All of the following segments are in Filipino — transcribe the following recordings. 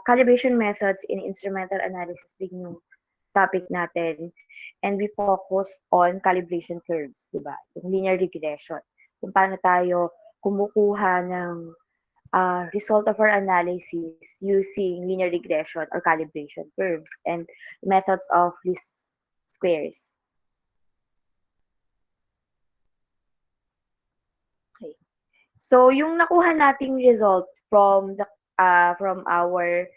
calibration methods in instrumental analysis din yung topic natin. And we focus on calibration curves, di ba? Yung linear regression. Kung paano tayo kumukuha ng result of our analysis using linear regression or calibration curves and methods of least squares. Okay. So, yung nakuha nating result from our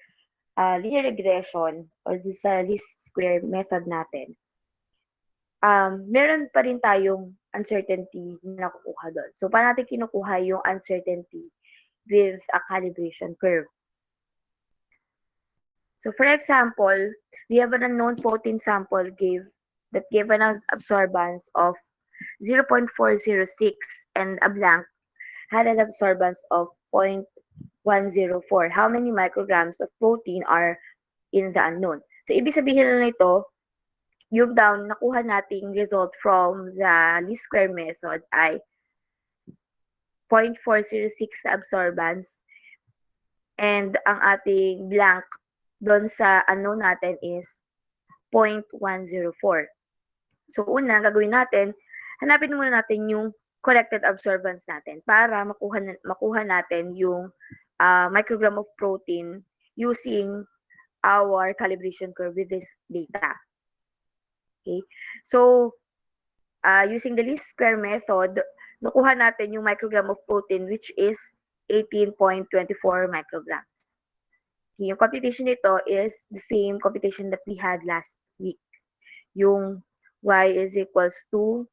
linear regression or sa least square method natin, meron pa rin tayong uncertainty na nakukuha doon. So, paano natin kinukuha yung uncertainty with a calibration curve? So, for example, we have an unknown protein sample that gave an absorbance of 0.406 and a blank had an absorbance of 0.104. How many micrograms of protein are in the unknown? So, ibig sabihin na nito, yung nakuha nating result from the least square method ay 0.406 na absorbance and ang ating blank doon sa unknown natin is 0.104. So, una, gagawin natin, hanapin muna natin yung corrected absorbance natin para makuha natin yung microgram of protein using our calibration curve with this data. Okay? So, using the least square method, nakuha natin yung microgram of protein which is 18.24 micrograms. Okay, yung computation nito is the same computation that we had last week. Yung y is equals to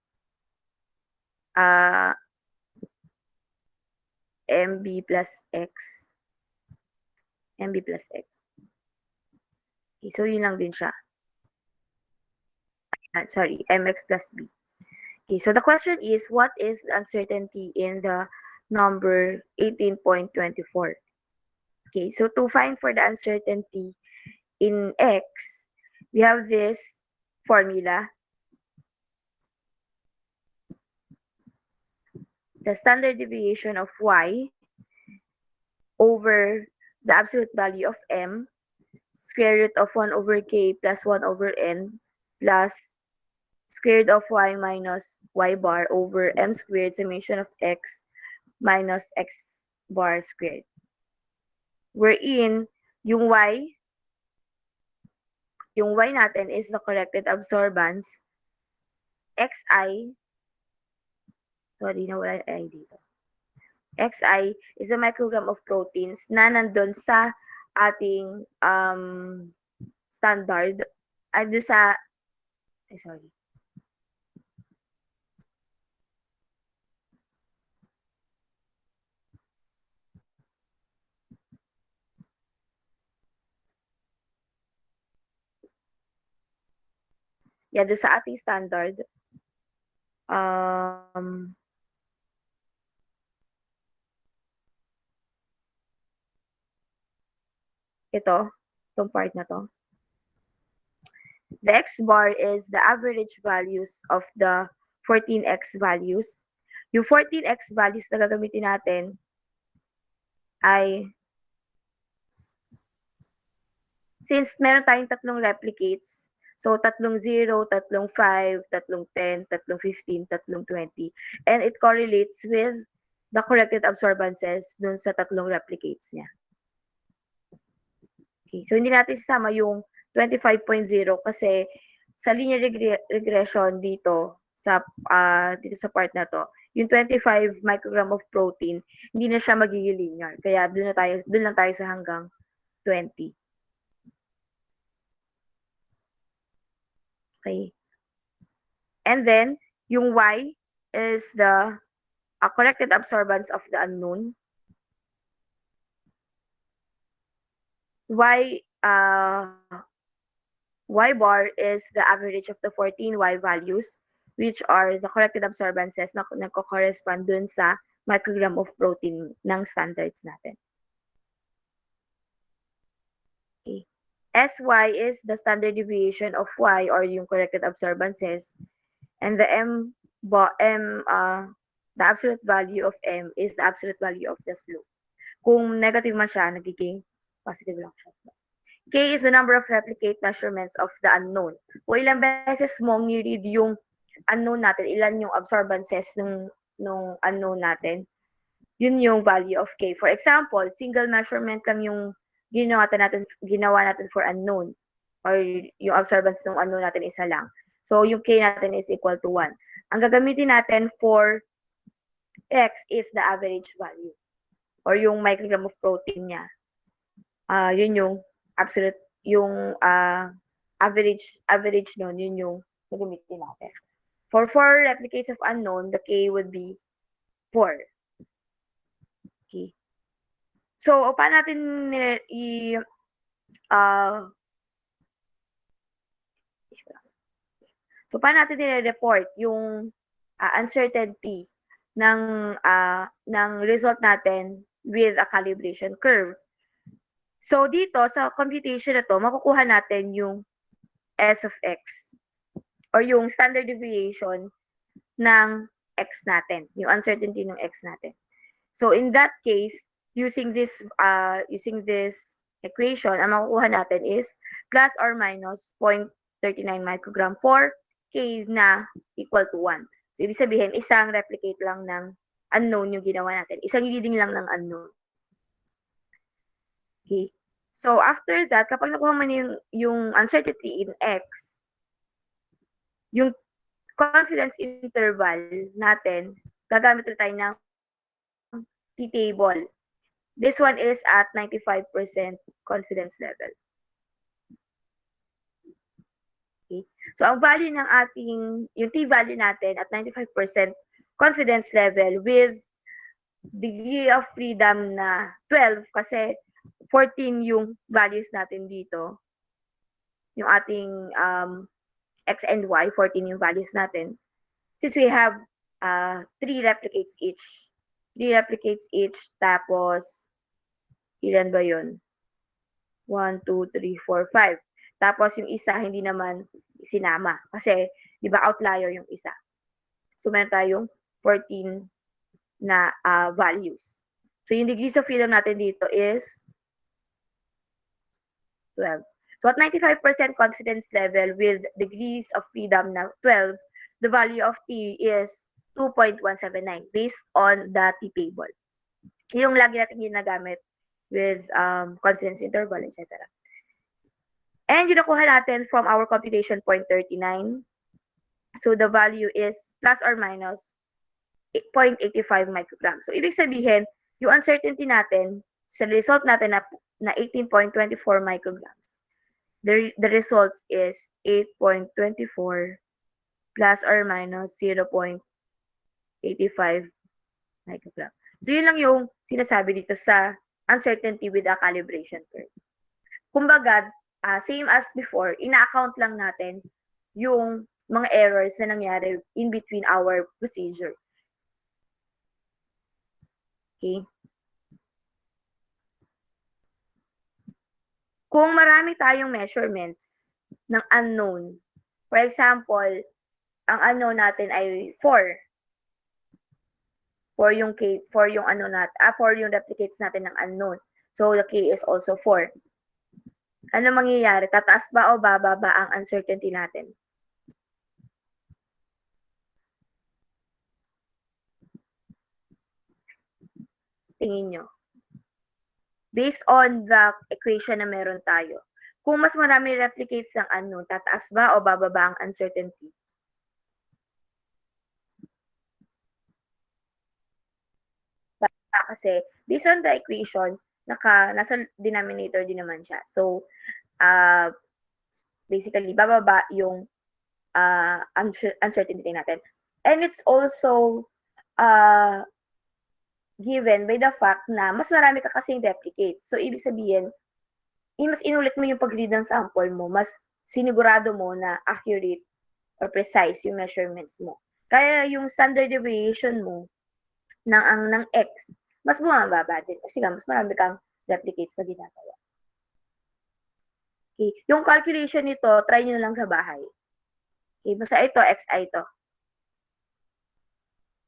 mb plus x. mb plus x. Okay, so yun lang din siya. Sorry, mx plus b. Okay, so the question is, what is the uncertainty in the number 18.24? Okay, so to find for the uncertainty in x, we have this formula. The standard deviation of y over the absolute value of m, square root of 1 over k plus 1 over n, plus square root of y minus y bar over m squared summation of x minus x bar squared. Wherein, yung y natin is the corrected absorbance, xi, sorry, nawala yung i dito. Xi is the microgram of proteins na nandun sa ating standard, ay doon sa, sorry. Yeah, doon sa ating standard, itong part na to. The x bar is the average values of the 14x values. Yung 14x values na gagamitin natin ay, since meron tayong tatlong replicates, so tatlong 0, tatlong 5, tatlong 10, tatlong 15, tatlong 20, and it correlates with the corrected absorbances dun sa tatlong replicates niya. Okay, so hindi natin isama yung 25.0 kasi sa linear regression dito sa part na to, yung 25 microgram of protein, hindi na siya magiging linear. Kaya doon lang tayo sa hanggang 20. Okay. And then, yung y is the corrected absorbance of the unknown. Y bar is the average of the 14 y values, which are the corrected absorbances na nagko-correspond dun sa microgram of protein ng standards natin. Okay. Sy is the standard deviation of y or yung corrected absorbances, and the the absolute value of m is the absolute value of the slope. Kung negative man siya, nagiging Positive lang siya. K is the number of replicate measurements of the unknown. Kung ilang beses mo ni-read yung unknown natin, ilan yung absorbances nung unknown natin, yun yung value of K. For example, single measurement lang yung ginawa natin for unknown or yung absorbance ng unknown natin isa lang. So, yung K natin is equal to 1. Ang gagamitin natin for X is the average value or yung microgram of protein niya. Yun yung absolute, yung average nun, yun yung gagamitin natin. For 4 replicates of unknown, the K would be 4. Okay. So, paano natin paano natin nire-report yung uncertainty ng result natin with a calibration curve? So, dito sa computation na to, makukuha natin yung S of X or yung standard deviation ng X natin, yung uncertainty ng X natin. So, in that case, using this equation, ang makukuha natin is plus or minus 0.39 microgram for K na equal to 1. So, ibig sabihin, isang replicate lang ng unknown yung ginawa natin. Isang reading lang ng unknown. Okay. So, after that, kapag nakuha mo na yung uncertainty in X, yung confidence interval natin, gagamit tayo ng T-table. This one is at 95% confidence level. Okay. So, ang value ng yung T-value natin at 95% confidence level with degree of freedom na 12 kasi 14 yung values natin dito. Yung ating X and Y, 14 yung values natin. Since we have 3 replicates each. 3 replicates each, tapos ilan ba yun? 1, 2, 3, 4, 5. Tapos yung isa hindi naman sinama kasi 'di ba outlier yung isa. So meron tayong 14 na values. So yung degrees of freedom natin dito is 12. So at 95% confidence level with degrees of freedom na 12, the value of T is 2.179 based on the T-table. Yung lagi natin ginagamit with confidence interval, etc. And yung nakuha natin from our computation point 39, so the value is plus or minus 0.85 microgram. So ibig sabihin, yung uncertainty natin sa result natin na 18.24 micrograms, the results is 8.24 plus or minus 0.85 microgram. So yun lang yung sinasabi dito sa uncertainty with a calibration curve. Kumbaga, same as before, ina-account lang natin yung mga errors na nangyari in between our procedure. Okay? Kung marami tayong measurements ng unknown, for example, ang unknown natin ay 4. For yung replicates natin ng unknown. So the K is also 4. Ano mangyayari? Tataas ba o bababa ang uncertainty natin? Tingin nyo. Based on the equation na meron tayo. Kung mas marami replicates ng unknown, tataas ba o bababa ang uncertainty? Kasi based on the equation, nasa denominator din naman siya. So, basically, bababa yung uncertainty natin. And it's also given by the fact na mas marami ka kasing replicates. So, ibig sabihin, mas inulit mo yung pag-read ng sample mo, mas sinigurado mo na accurate or precise yung measurements mo. Kaya yung standard deviation mo ng X, mas bumababa din. Kasi nga, mas marami kang replicates na ginagawa. Okay. Yung calculation nito, try nyo lang sa bahay. Okay. Basta ito, XI ito.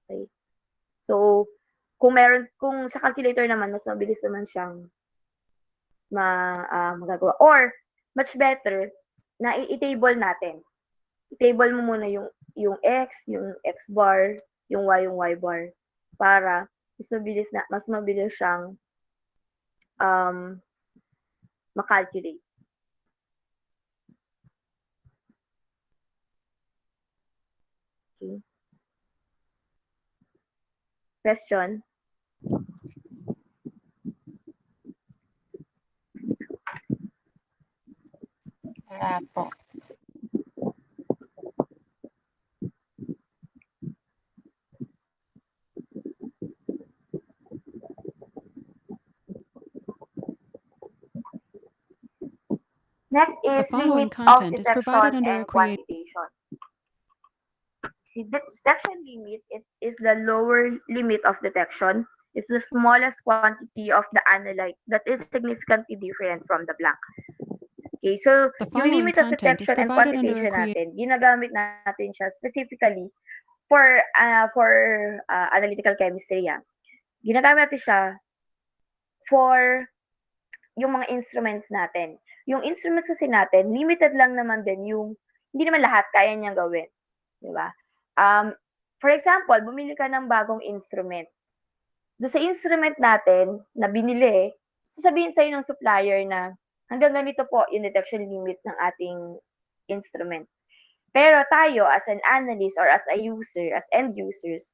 Okay. So, kung sa calculator naman, mas mabilis naman siyang magagawa. Or much better na i-table natin. I-table mo muna yung X, yung X bar, yung Y bar para mas mabilis siyang um, makalculate. Okay. Question? Wala po. Next The is following limit of content is detection provided under a and creative. quantitation. See, the detection limit, it is the lower limit of detection. It's the smallest quantity of the analyte that is significantly different from the blank. Okay, so The yung following limit of content is detection and provided under a quantitation creative. natin, ginagamit natin siya specifically for analytical chemistry. Ginagamit natin siya for yung mga instruments natin. Yung instruments kasi natin, limited lang naman din yung, hindi naman lahat kaya niyang gawin. Di ba? For example, bumili ka ng bagong instrument. Doon sa instrument natin na binili, sasabihin sa'yo ng supplier na hanggang ganito po yung detection limit ng ating instrument. Pero tayo as an analyst or as a user, as end users,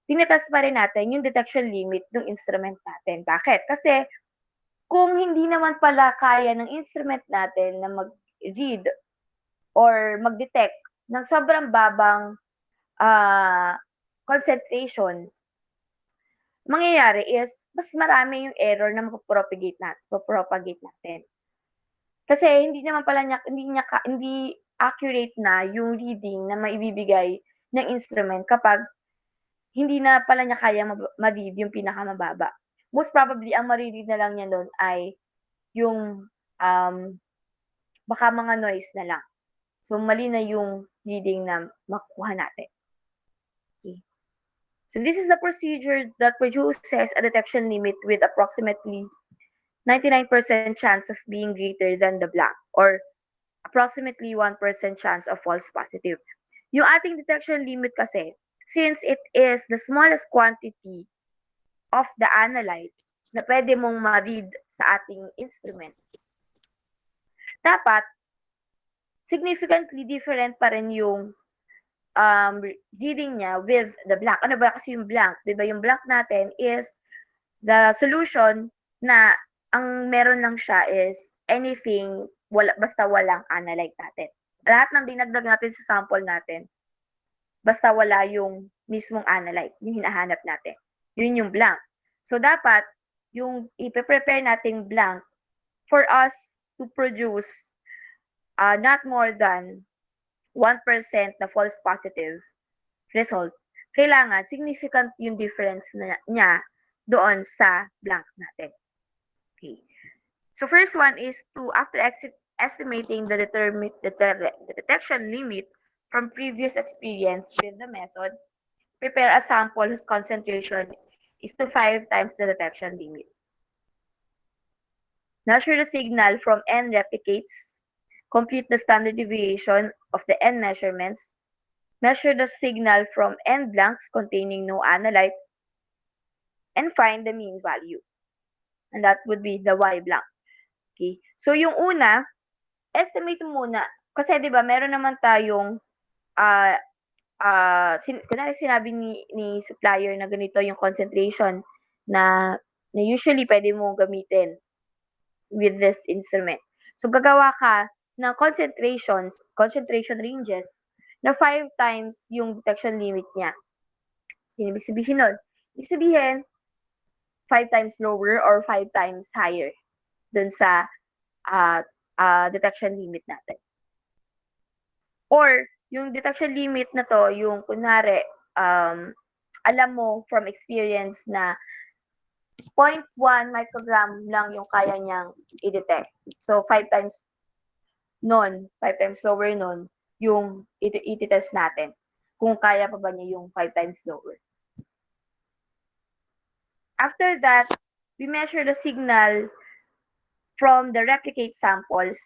tinetest pa rin natin yung detection limit ng instrument natin. Bakit? Kasi kung hindi naman pala kaya ng instrument natin na mag-read or mag-detect ng sobrang babang concentration, mangyayari is mas marami yung error na mapopropagate natin. Kasi hindi accurate na yung reading na maibibigay ng instrument kapag hindi na pala niya kaya ma-read yung pinakamababa. Most probably, ang ma-read na lang niya doon ay yung baka mga noise na lang. So, mali na yung reading na makukuha natin. Okay. So, this is the procedure that produces a detection limit with approximately 99% chance of being greater than the blank or approximately 1% chance of false positive. Yung ating detection limit kasi, since it is the smallest quantity of the analyte na pwede mong ma-read sa ating instrument, dapat significantly different pa rin yung reading niya with the blank. Ano ba kasi yung blank? Diba yung blank natin is the solution na ang meron lang siya is anything, basta walang analyte natin. Lahat ng dinagdag natin sa sample natin, basta wala yung mismong analyte, yung hinahanap natin. Yun yung blank. So, dapat, yung ipe-prepare nating blank for us to produce not more than 1% na false positive result, kailangan significant yung difference niya doon sa blank natin. Okay. So first one is to, after estimating the detection limit from previous experience with the method, prepare a sample whose concentration is to 5 times the detection limit. Measure the signal from n replicates. Compute the standard deviation of the n measurements. Measure the signal from n blanks containing no analyte. And find the mean value. And that would be the y blank. Okay? So yung una, estimate mo muna. Kasi 'di ba meron naman tayong kunwari sinabi ni supplier na ganito yung concentration na usually pwede mo gamitin with this instrument. So gagawa ka ng concentration ranges na 5 times yung detection limit niya. Sino ibig sabihin nun? Ibig sabihin, 5 times lower or 5 times higher dun sa detection limit natin. Or, yung detection limit na to, yung kunwari, alam mo from experience na 0.1 microgram lang yung kaya niyang i-detect. So, 5 times nun, 5 times lower nun, yung i-test natin. Kung kaya pa ba niya yung 5 times lower. After that, we measure the signal from the replicate samples,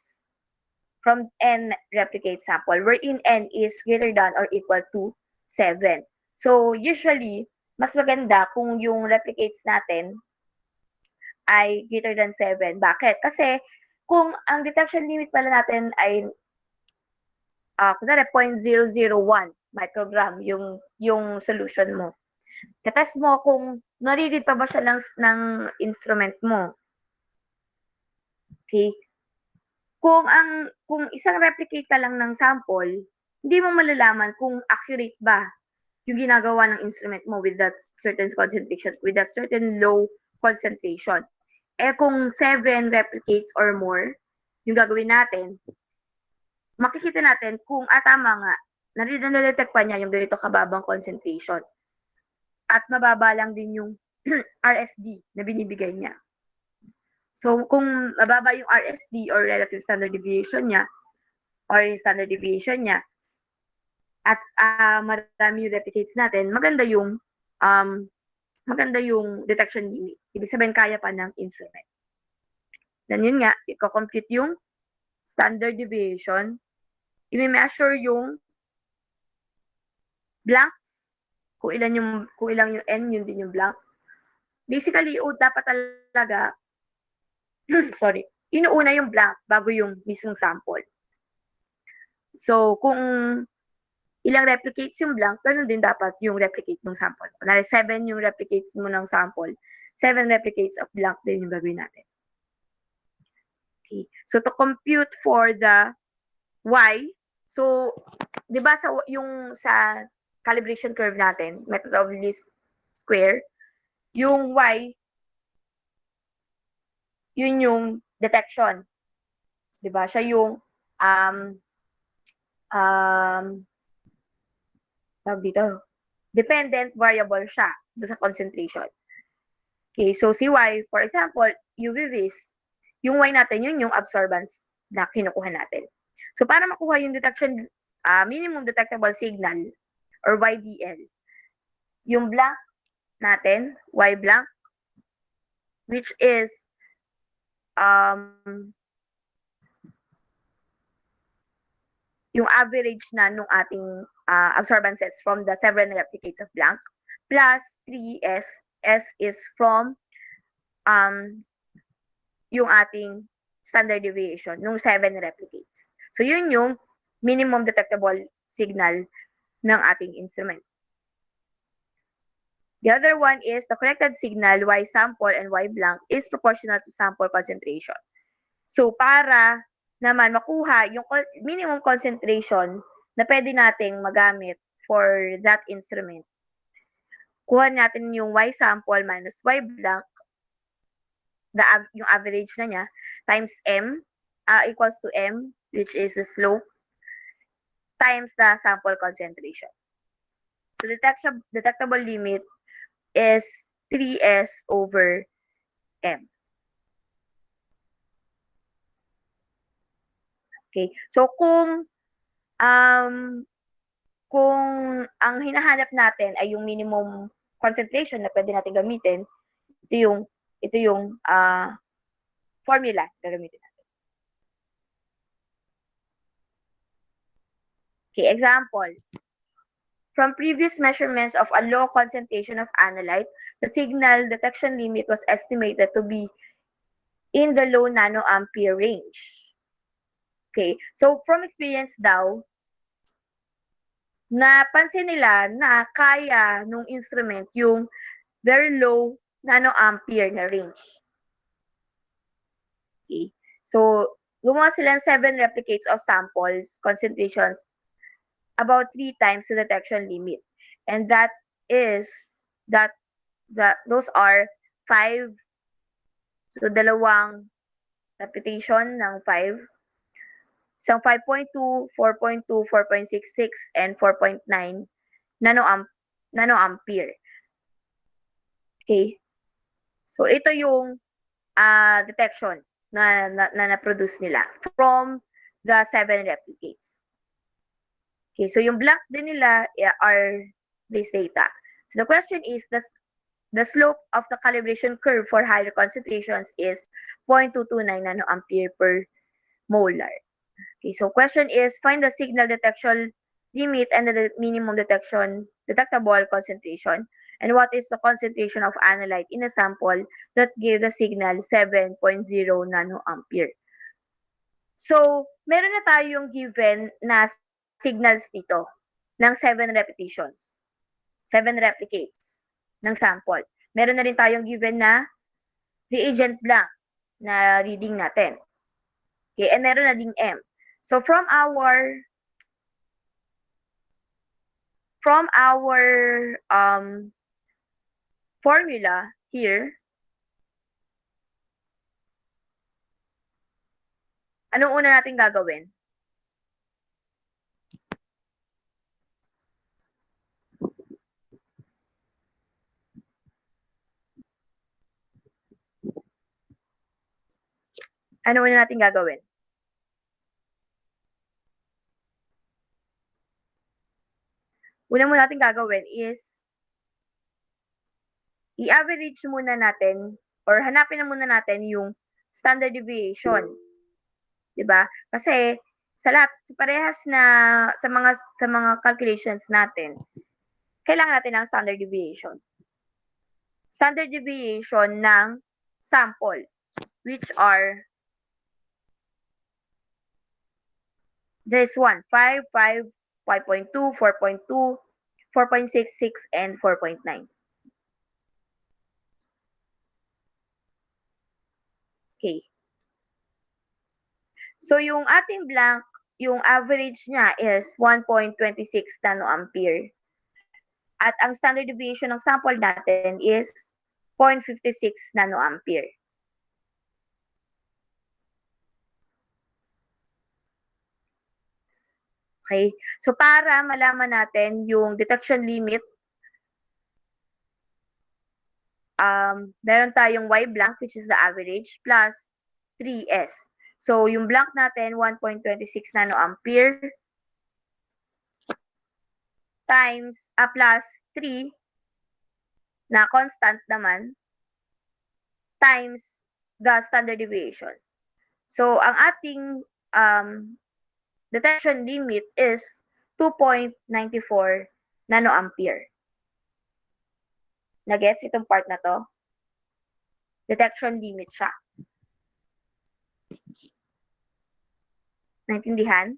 from n replicate sample, wherein n is greater than or equal to 7. So, usually, mas maganda kung yung replicates natin ay greater than 7. Bakit? Kasi, kung ang detection limit pala natin ay, kunwari 0.001 microgram yung solution mo. Te-test mo kung nare-read pa ba siya ng instrument mo. Okay? Kung isang replicate ka lang ng sample, hindi mo malalaman kung accurate ba yung ginagawa ng instrument mo with that certain concentration, with that certain low concentration. Eh kung 7 replicates or more yung gagawin natin, makikita natin kung tama nga, nade-detect pa niya yung ganito kababang concentration. At mababa lang din yung RSD na binibigay niya. So, kung mababa yung RSD or relative standard deviation niya, or yung standard deviation niya, at marami yung replicates natin, maganda yung detection limit. Ibig sabihin, kaya pa ng instrument. Then yun nga, i-compute yung standard deviation, i-measure yung blanks, kung ilang yung n, yun din yung blank. Basically, dapat talaga, sorry, inuuna yung blank bago yung mismong sample. So, kung ilang replicates yung blank, ganun din dapat yung replicate ng sample. Kunwari, 7 yung replicates mo ng sample, 7 replicates of blank din yung gagawin natin. Okay. So, to compute for the y, so, di ba sa calibration curve natin, method of least square, yung y, yun yung detection. Di ba? Siya yung tawag dito, dependent variable siya do sa concentration. Okay, so si y, for example, UV vis, yung y natin, yun yung absorbance na kinukuha natin. So, para makuha yung detection, minimum detectable signal, or YDL, yung blank natin, y blank, which is, yung average na nung ating absorbances from the several replicates of blank, plus 3S, S is from yung ating standard deviation, nung 7 replicates. So, yun yung minimum detectable signal ng ating instrument. The other one is the corrected signal Y sample and Y blank is proportional to sample concentration. So, para naman makuha yung minimum concentration na pwede nating magamit for that instrument, kuha natin yung Y sample minus Y blank, yung average na niya, times M, equals to M, which is the slope, times the sample concentration. So, detectable limit is 3S over M. Okay. So, kung ang hinahanap natin ay yung minimum concentration na pwede natin gamitin, ito yung formula na gamitin natin. Okay, example. From previous measurements of a low concentration of analyte, the signal detection limit was estimated to be in the low nanoampere range. Okay, so from experience daw, napansin nila na kaya nung instrument yung very low nanoampere na range. Okay. So, gumawa sila ng 7 replicates of samples, concentrations, about 3 times the detection limit. And those are 5, so dalawang repetition ng 5, isang 5.2, 4.2, 4.66, and 4.9 nanoampere. Okay? So, ito yung detection na produce nila from the 7 replicates. Okay, so yung blank din nila are this data. So, the question is, The slope of the calibration curve for higher concentrations is 0.229 nanoampere per molar. Okay, so question is, find the signal detection limit and the minimum detectable concentration, and what is the concentration of analyte in a sample that gave the signal 7.0 nanoampere. So, meron na tayong given na signals dito ng 7 replicates ng sample. Meron na rin tayong given na reagent blank na reading natin. Okay, and meron na ding M. So, from our formula here, anong una natin gagawin? Ano una natin gagawin? Una muna natin gagawin is i-average muna natin or hanapin na muna natin yung standard deviation, 'di ba? Kasi sa lahat sa parehas na sa mga calculations natin, kailangan natin ng standard deviation. Standard deviation ng sample, which are this one, 5, 5, 5.2, 4.2, 4.66, and 4.9. Okay. So, yung ating blank, yung average niya is 1.26 nanoampere. At ang standard deviation ng sample natin is 0.56 nanoampere. Okay? So, para malaman natin yung detection limit, meron tayong Y blank, which is the average, plus 3S. So, yung blank natin, 1.26 nanoampere times, plus 3 na constant naman, times the standard deviation. So, ang ating detection limit is 2.94 nanoampere. Nagets itong part na to? Detection limit siya. Naintindihan?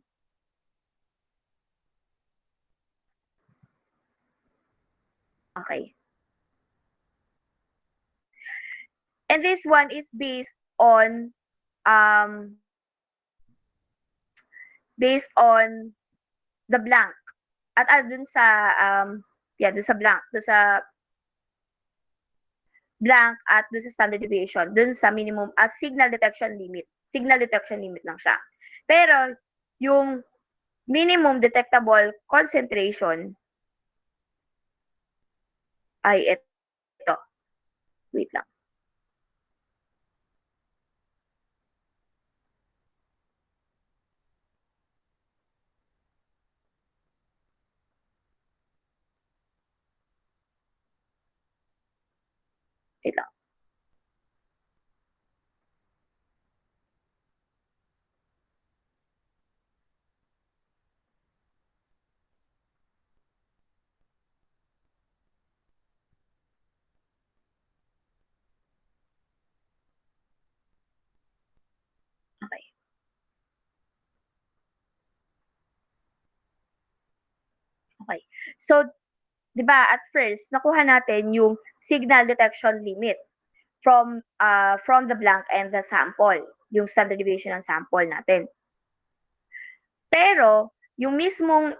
Okay. And this one is um, based on the blank. At dun sa dun sa blank, dun sa blank at dun sa standard deviation, dun sa minimum signal detection limit. Signal detection limit lang siya. Pero yung minimum detectable concentration ay ito. Wait lang. Wait lang. Okay. Okay. So, 'di ba at first nakuha natin yung signal detection limit from the blank and the sample, yung standard deviation ng sample natin. Pero yung mismong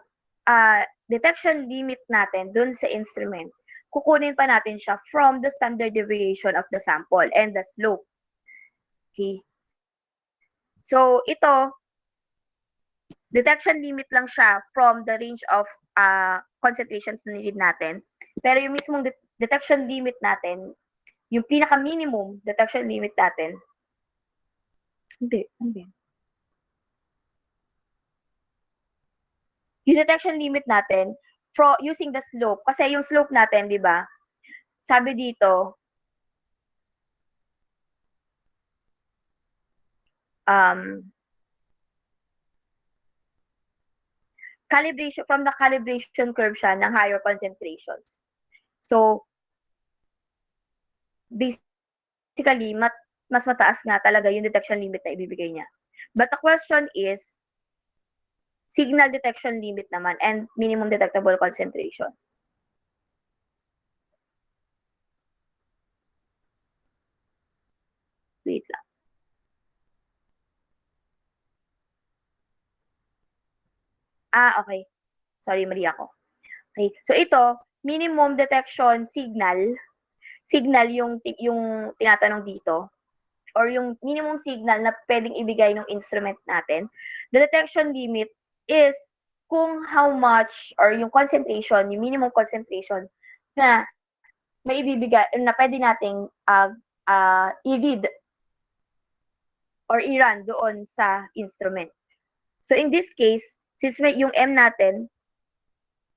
detection limit natin dun sa instrument, kukunin pa natin siya from the standard deviation of the sample and the slope. Okay? So ito, detection limit lang siya from the range of concentrations na need natin. Pero yung mismong detection limit natin, yung pinaka-minimum detection limit natin, hindi. Yung detection limit natin using the slope. Kasi yung slope natin, di ba, sabi dito, um, calibration, from the calibration curve siya ng higher concentrations. So, basically, mas mataas nga talaga yung detection limit na ibibigay niya. But the question is, signal detection limit naman and minimum detectable concentration. Wait lang. Okay. Sorry, mali ako. Okay. So ito, minimum detection signal yung tinatanong dito or yung minimum signal na pwedeng ibigay ng instrument natin. The detection limit is kung how much or yung concentration, yung minimum concentration na may ibibigay na pwede nating i-read or i-run doon sa instrument. So in this case, since may yung M natin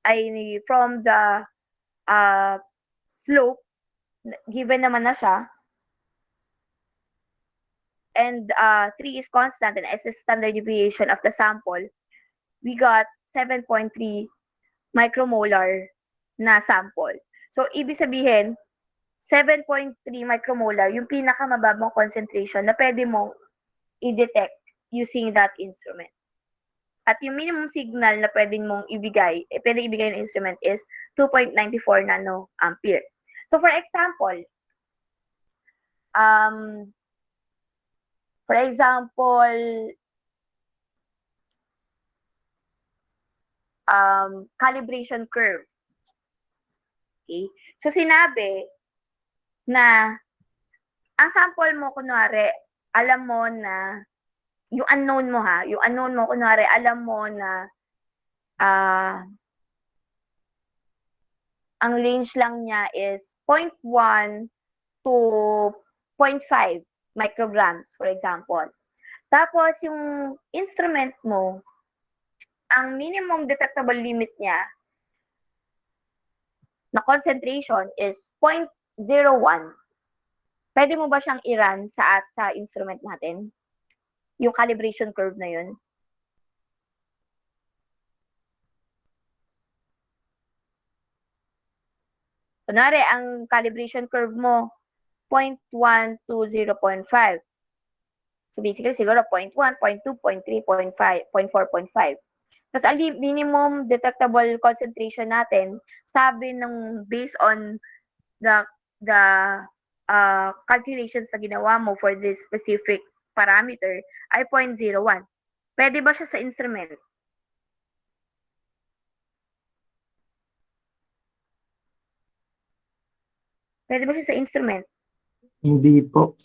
ay from the slope, given naman na siya, and 3 is constant and S is standard deviation of the sample, we got 7.3 micromolar na sample. So, ibig sabihin, 7.3 micromolar, yung pinakamababang concentration na pwede mong i-detect using that instrument. At yung minimum signal na pwedeng mong ibigay, pwedeng ibigay ng instrument is 2.94 nanoampere. So, for example, um, for example, calibration curve. Okay? So, sinabi na ang sample mo, kunwari, alam mo na, yung unknown mo ha, yung unknown mo, kunwari, alam mo na, ang range lang niya is 0.1 to 0.5 micrograms, for example. Tapos, yung instrument mo, ang minimum detectable limit niya na concentration is 0.01. Pwede mo ba siyang i-run sa instrument natin? Yung calibration curve na yun? Kunwari, ang calibration curve mo, 0.1 to 0.5. So basically, siguro 0.1, 0.2, 0.3, 0.5, 0.4, 0.5. Tapos ang minimum detectable concentration natin, sabi ng based on the calculations na ginawa mo for this specific parameter ay 0.01. Pwede ba siya sa instrument? Pwede ba siya sa instrument? Hindi po.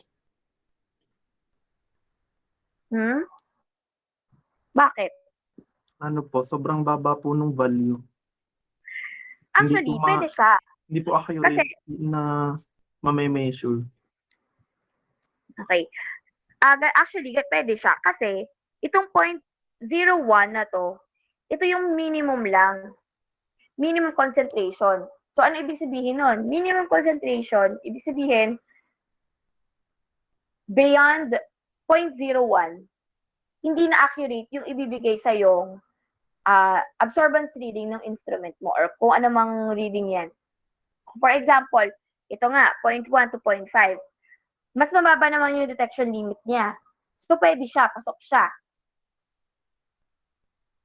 Bakit? Ano po, sobrang baba po nung value. Actually, pwede siya. Hindi po accurate Kasi, na mame-measure. okay. Actually, pwede siya. Kasi, itong 0.01 na to, ito yung minimum lang. Minimum concentration. So, ano ibig sabihin nun? Minimum concentration, ibig sabihin, beyond 0.01, hindi na accurate yung ibibigay sa yung absorbance reading ng instrument mo or kung ano mang reading yan. For example, ito nga, 0.1 to 0.5. Mas mababa naman yung detection limit niya. So, pwede siya, pasok siya.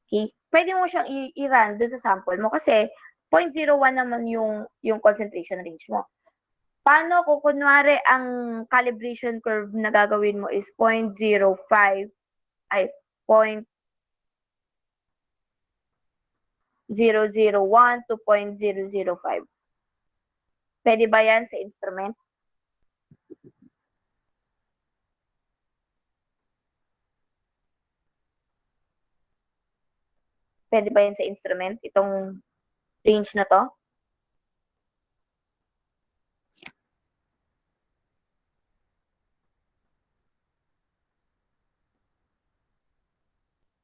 Okay? Pwede mo siyang i-run dun sa sample mo kasi 0.01 naman yung concentration range mo. Paano kung kunwari ang calibration curve na gagawin mo is 0.05 ay 0.001 to 0.005. Pwede ba yan sa instrument? Pwede ba yan sa instrument? Itong range na to?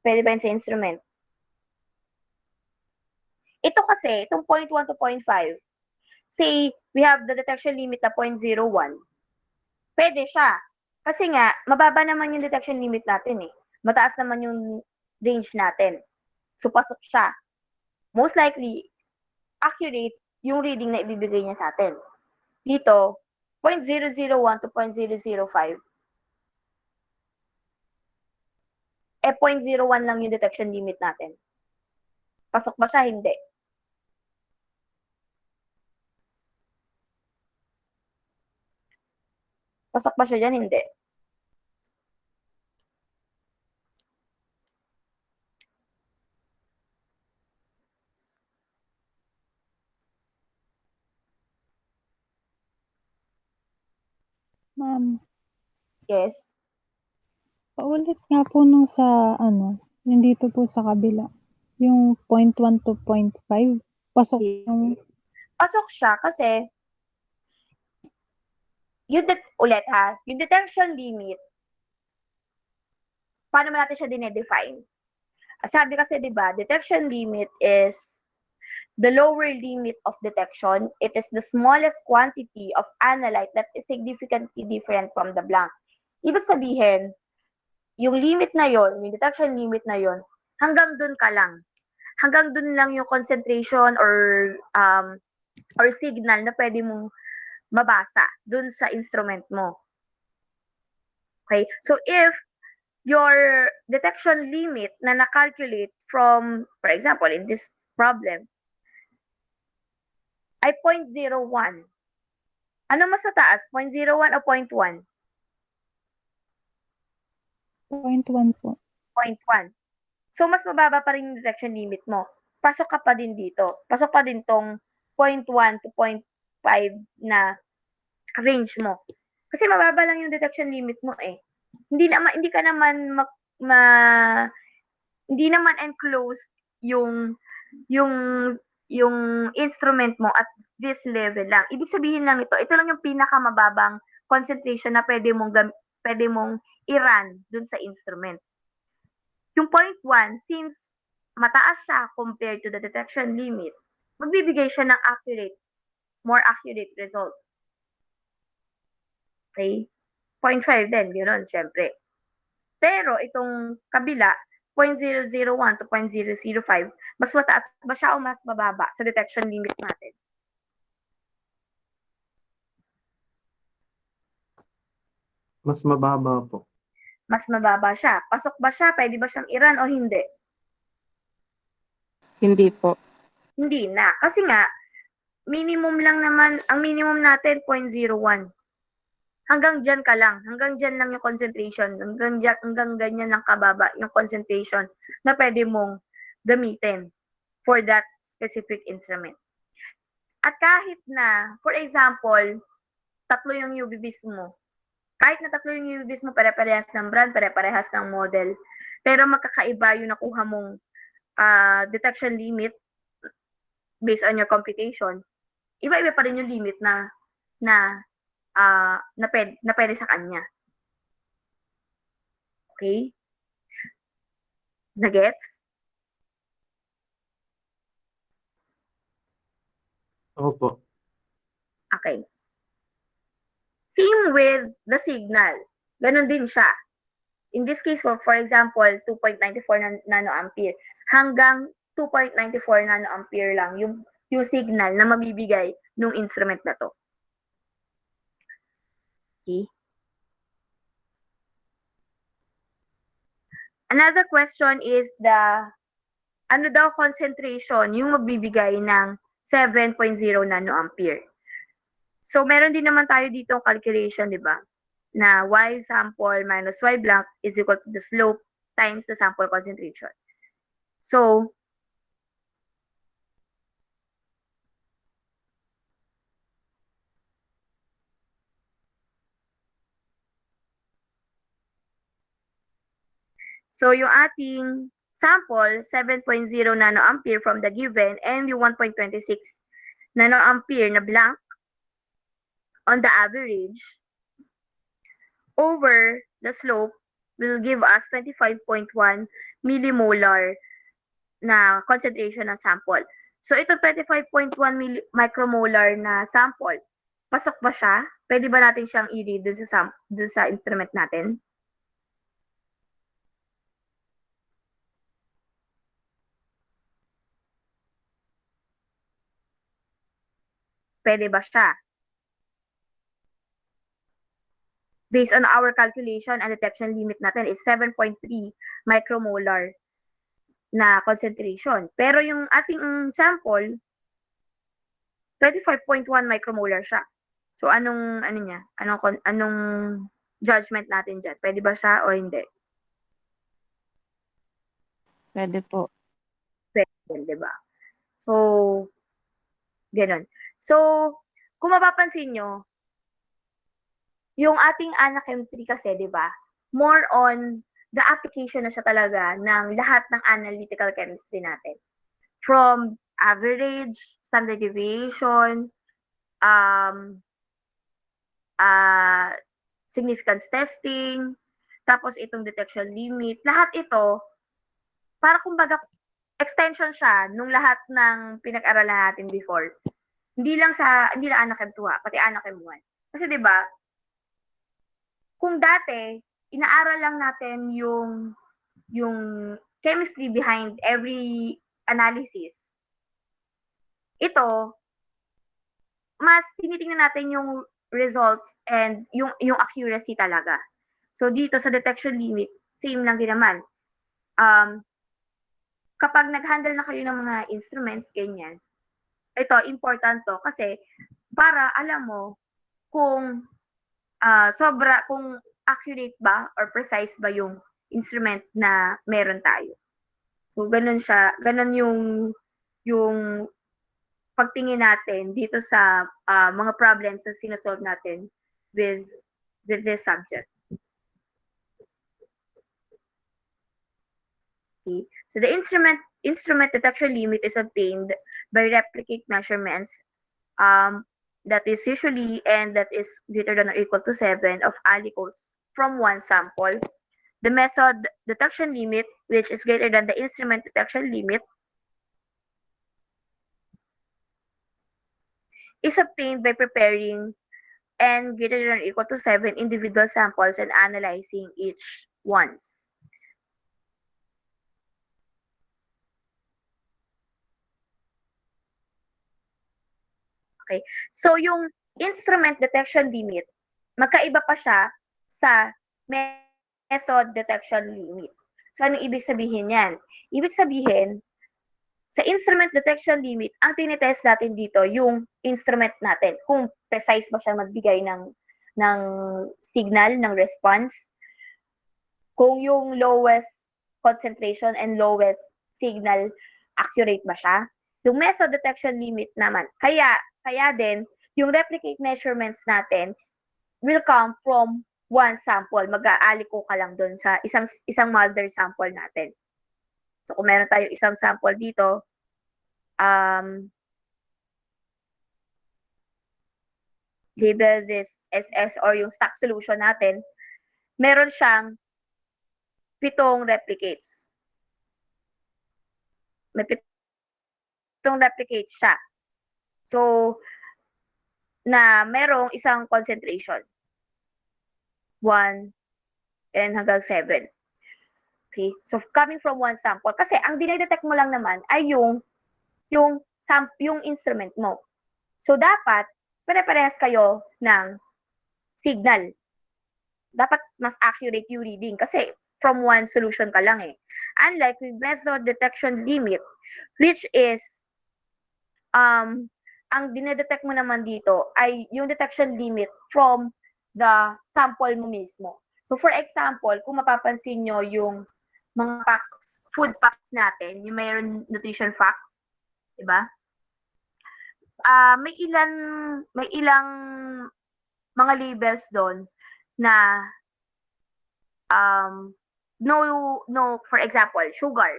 Pwede ba yan sa instrument? Ito kasi, itong 0.1 to 0.5, say we have the detection limit na 0.01, pwede siya. Kasi nga, mababa naman yung detection limit natin eh. Mataas naman yung range natin. So, pasok siya. Most likely, accurate yung reading na ibibigay niya sa atin. Dito, 0.001 to 0.005, 0.01 lang yung detection limit natin. Pasok ba siya? Hindi. Pasok ba siya dyan? Hindi. Ma'am, Yes. paulit nga po nung sa yung dito po sa kabila, yung 0.1 to 0.5, pasok yung Pasok siya kasi yung yung detection limit, paano naman natin siya dinedefine? Sabi kasi 'di ba, detection limit is the lower limit of detection. It is the smallest quantity of analyte that is significantly different from the blank. Ibig sabihin, yung limit na yon, yung detection limit na yon, hanggang dun ka lang. Hanggang dun lang yung concentration or signal na pwede mong mabasa dun sa instrument mo. Okay? So if your detection limit na na-calculate from, for example, in this problem, ay 0.01. Ano mas mataas? 0.01 o 0.1? 0.1 po. 0.1. So, mas mababa pa rin yung detection limit mo. Pasok ka pa din dito. Pasok pa din tong 0.1 to 0.5 na range mo. Kasi mababa lang yung detection limit mo eh. Hindi ka naman hindi naman enclosed yung yung instrument mo at this level lang. Ibig sabihin lang ito lang yung pinakamababang concentration na pwede mong i-run dun sa instrument. Yung 0.1, since mataas siya compared to the detection limit, magbibigay siya ng more accurate result. Okay? 0.5 din, gano'n, syempre. Pero itong kabila, 0.001 to 0.005, mas mataas ba siya o mas mababa sa detection limit natin? Mas mababa po. Mas mababa siya. Pasok ba siya? Pwede ba siyang i-run o hindi? Hindi po. Hindi na. Kasi nga, minimum lang naman, ang minimum natin, 0.01. Hanggang dyan ka lang. Hanggang dyan lang yung concentration. Hanggang ganyan lang kababa yung concentration na pwede mong gamitin for that specific instrument. At kahit na, for example, tatlo yung UVBs mo. Kahit na tatlo yung UVBs mo, pare-parehas ng brand, pare-parehas ng model, pero magkakaiba yung nakuha mong detection limit based on your computation, iba-iba pa rin yung limit na pwede sa kanya. Okay? Nagets? Opo. Okay. Same with the signal. Ganon din siya. In this case, for example, 2.94 nanoampere. Hanggang 2.94 nanoampere lang yung signal na mabibigay ng instrument na to. Okay? Another question is ano daw concentration yung magbibigay ng 7.0 nanoampere. So, meron din naman tayo dito calculation, di ba? Na y sample minus y blank is equal to the slope times the sample concentration. So, yung ating sample, 7.0 nanoampere from the given and yung 1.26 nanoampere na blank on the average over the slope will give us 25.1 millimolar na concentration ng sample. So ito 25.1 micromolar na sample, pasok ba siya? Pwede ba natin siyang i-read dun sa instrument natin? Pwede ba siya? Based on our calculation, ang detection limit natin is 7.3 micromolar na concentration. Pero yung ating sample, 25.1 micromolar siya. So anong ano niya? Anong judgment natin diyan? Pwede ba siya o hindi? Pwede po. Pwede, 'di ba? So, gano'n. So, kung mapapansin nyo, yung ating Anachem 3 kasi, di ba, more on the application na siya talaga ng lahat ng analytical chemistry natin. From average, standard deviation, um, significance testing, tapos itong detection limit, lahat ito, para kumbaga, extension siya nung lahat ng pinag-aralan natin before. Hindi lang Anachem 2 pati Anachem 1. Kasi 'di ba, kung dati inaaral lang natin yung chemistry behind every analysis, ito mas tinitingnan natin yung results and yung accuracy talaga. So dito sa detection limit, same lang din naman. Kapag nag-handle na kayo ng mga instruments, ganyan, ito, important to kasi para alam mo kung kung accurate ba or precise ba yung instrument na meron tayo. So, ganun siya, ganun yung pagtingin natin dito sa mga problems na sinosolve natin with this subject. Okay. So, the instrument detection limit is obtained by replicate measurements that is usually and that is greater than or equal to 7 of aliquots from one sample. The method detection limit, which is greater than the instrument detection limit, is obtained by preparing n greater than or equal to 7 individual samples and analyzing each once. Okay. So, yung instrument detection limit, magkaiba pa siya sa method detection limit. So, anong ibig sabihin yan? Ibig sabihin, sa instrument detection limit, ang tinitest natin dito, yung instrument natin, kung precise ba siya magbigay ng signal, ng response, kung yung lowest concentration and lowest signal, accurate ba siya? Yung method detection limit naman, kaya din, yung replicate measurements natin will come from one sample. Mag-aaliko ka lang dun sa isang mother sample natin. So, kung meron tayo isang sample dito, label this SS or yung stock solution natin, meron siyang 7 replicates. May 7 replicates siya. So, na merong isang concentration. 1 and hanggang 7. Okay? So, coming from one sample. Kasi ang dinedetect mo lang naman ay yung instrument mo. So, dapat pare-parehas kayo ng signal. Dapat mas accurate yung reading kasi from one solution ka lang eh. Unlike with method detection limit, which is ang dinedetect mo naman dito ay yung detection limit from the sample mo mismo. So, for example, kung mapapansin nyo yung mga packs, food packs natin, yung mayroon nutrition fact, di ba? May ilang mga labels doon na no, for example, sugar.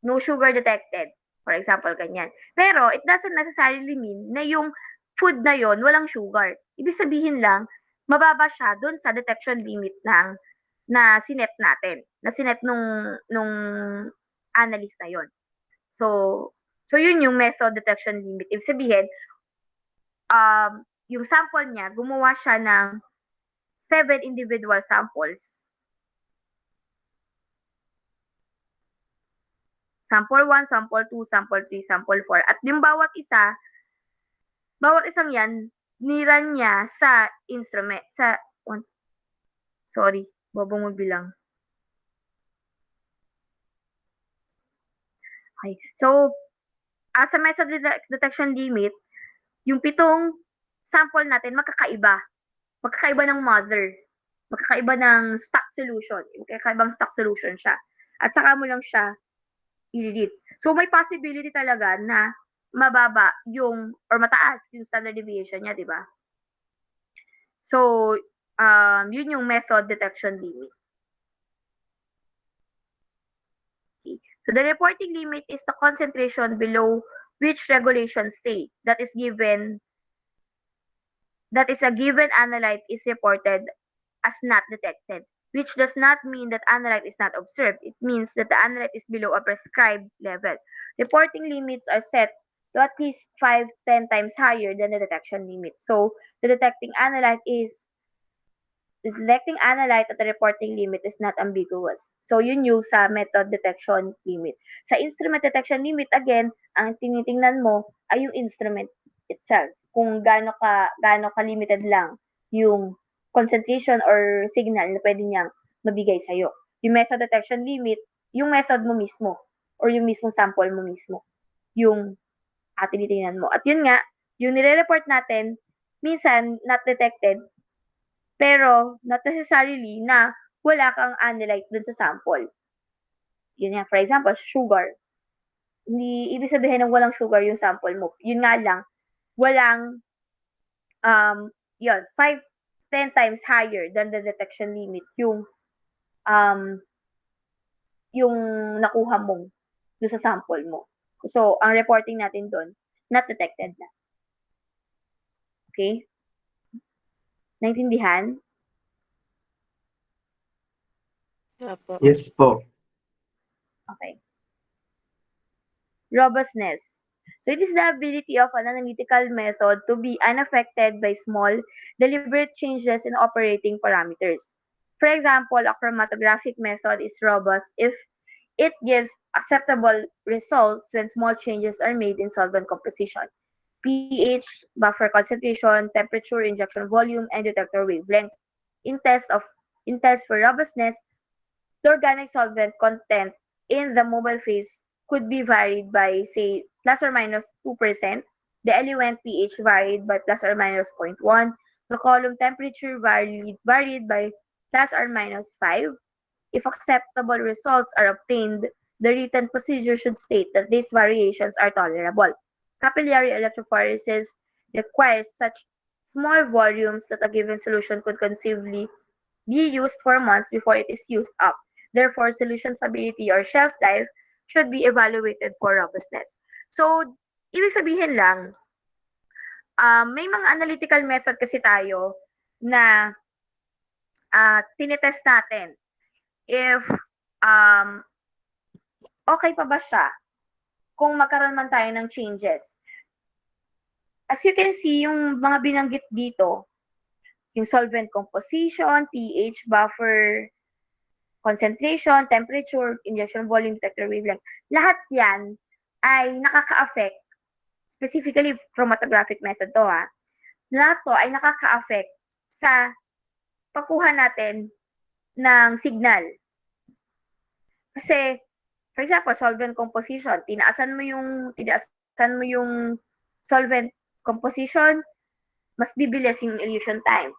No sugar detected. For example, ganyan. Pero, it doesn't necessarily mean na yung food na yon walang sugar. Ibig sabihin lang, mababa siya dun sa detection limit na sinet natin. Na sinet nung analyst na yon. So, So, yun yung method detection limit. Ibig sabihin, yung sample niya, gumawa siya ng 7 individual samples. Sample 1, sample 2, sample 3, sample 4. At yung bawat isang yan, niran niya sa instrument, sorry, bobong magbilang. Okay. So, as a method detection limit, yung 7 sample natin magkakaiba. Magkakaiba ng mother. Magkakaiba ng stock solution. Magkakaibang stock solution siya. At saka mo lang siya i-delete. So, may possibility talaga na mababa or mataas yung standard deviation niya, di ba? So, yun yung method detection limit. Okay. So, the reporting limit is the concentration below which regulations say that is a given analyte is reported as not detected, which does not mean that analyte is not observed. It means that the analyte is below a prescribed level. Reporting limits are set to at least 5 to 10 times higher than the detection limit. So, the detecting analyte at the reporting limit is not ambiguous. So, yun yung sa method detection limit. Sa instrument detection limit, again, ang tinitingnan mo ay yung instrument itself. Kung gaano ka-limited lang yung concentration or signal na pwede niyang mabigay sa'yo. Yung method detection limit, yung method mo mismo or yung mismo sample mo mismo yung tinitingnan mo. At yun nga, yung nire-report natin, minsan not detected, pero not necessarily na wala kang analyte dun sa sample. Yun nga, for example, sugar. Hindi ibig sabihin na walang sugar yung sample mo. Yun nga lang, walang, yun, 5, 10 times higher than the detection limit yung nakuha mong dun sa sample mo. So, ang reporting natin dun, not detected na. Okay? Naintindihan? Opo. Yes po. Okay. Robustness. So it is the ability of an analytical method to be unaffected by small, deliberate changes in operating parameters. For example, a chromatographic method is robust if it gives acceptable results when small changes are made in solvent composition, pH, buffer concentration, temperature, injection volume, and detector wavelength. In tests for robustness, the organic solvent content in the mobile phase could be varied by, say, plus or minus 2%. The eluent pH varied by plus or minus 0.1. The column temperature varied by plus or minus 5. If acceptable results are obtained, the written procedure should state that these variations are tolerable. Capillary electrophoresis requires such small volumes that a given solution could conceivably be used for months before it is used up. Therefore, solution stability or shelf life should be evaluated for robustness. So, ibig sabihin lang, may mga analytical method kasi tayo na tinetest natin if okay pa ba siya kung magkaroon man tayo ng changes. As you can see, yung mga binanggit dito, yung solvent composition, pH, buffer, concentration, temperature, injection volume, detector wavelength, lahat yan ay nakaka-affect, specifically chromatographic method to lahat to ay nakaka-affect sa pagkuha natin ng signal. Kasi, for example, solvent composition, tinaasan mo yung solvent composition, mas bibilis yung elution time.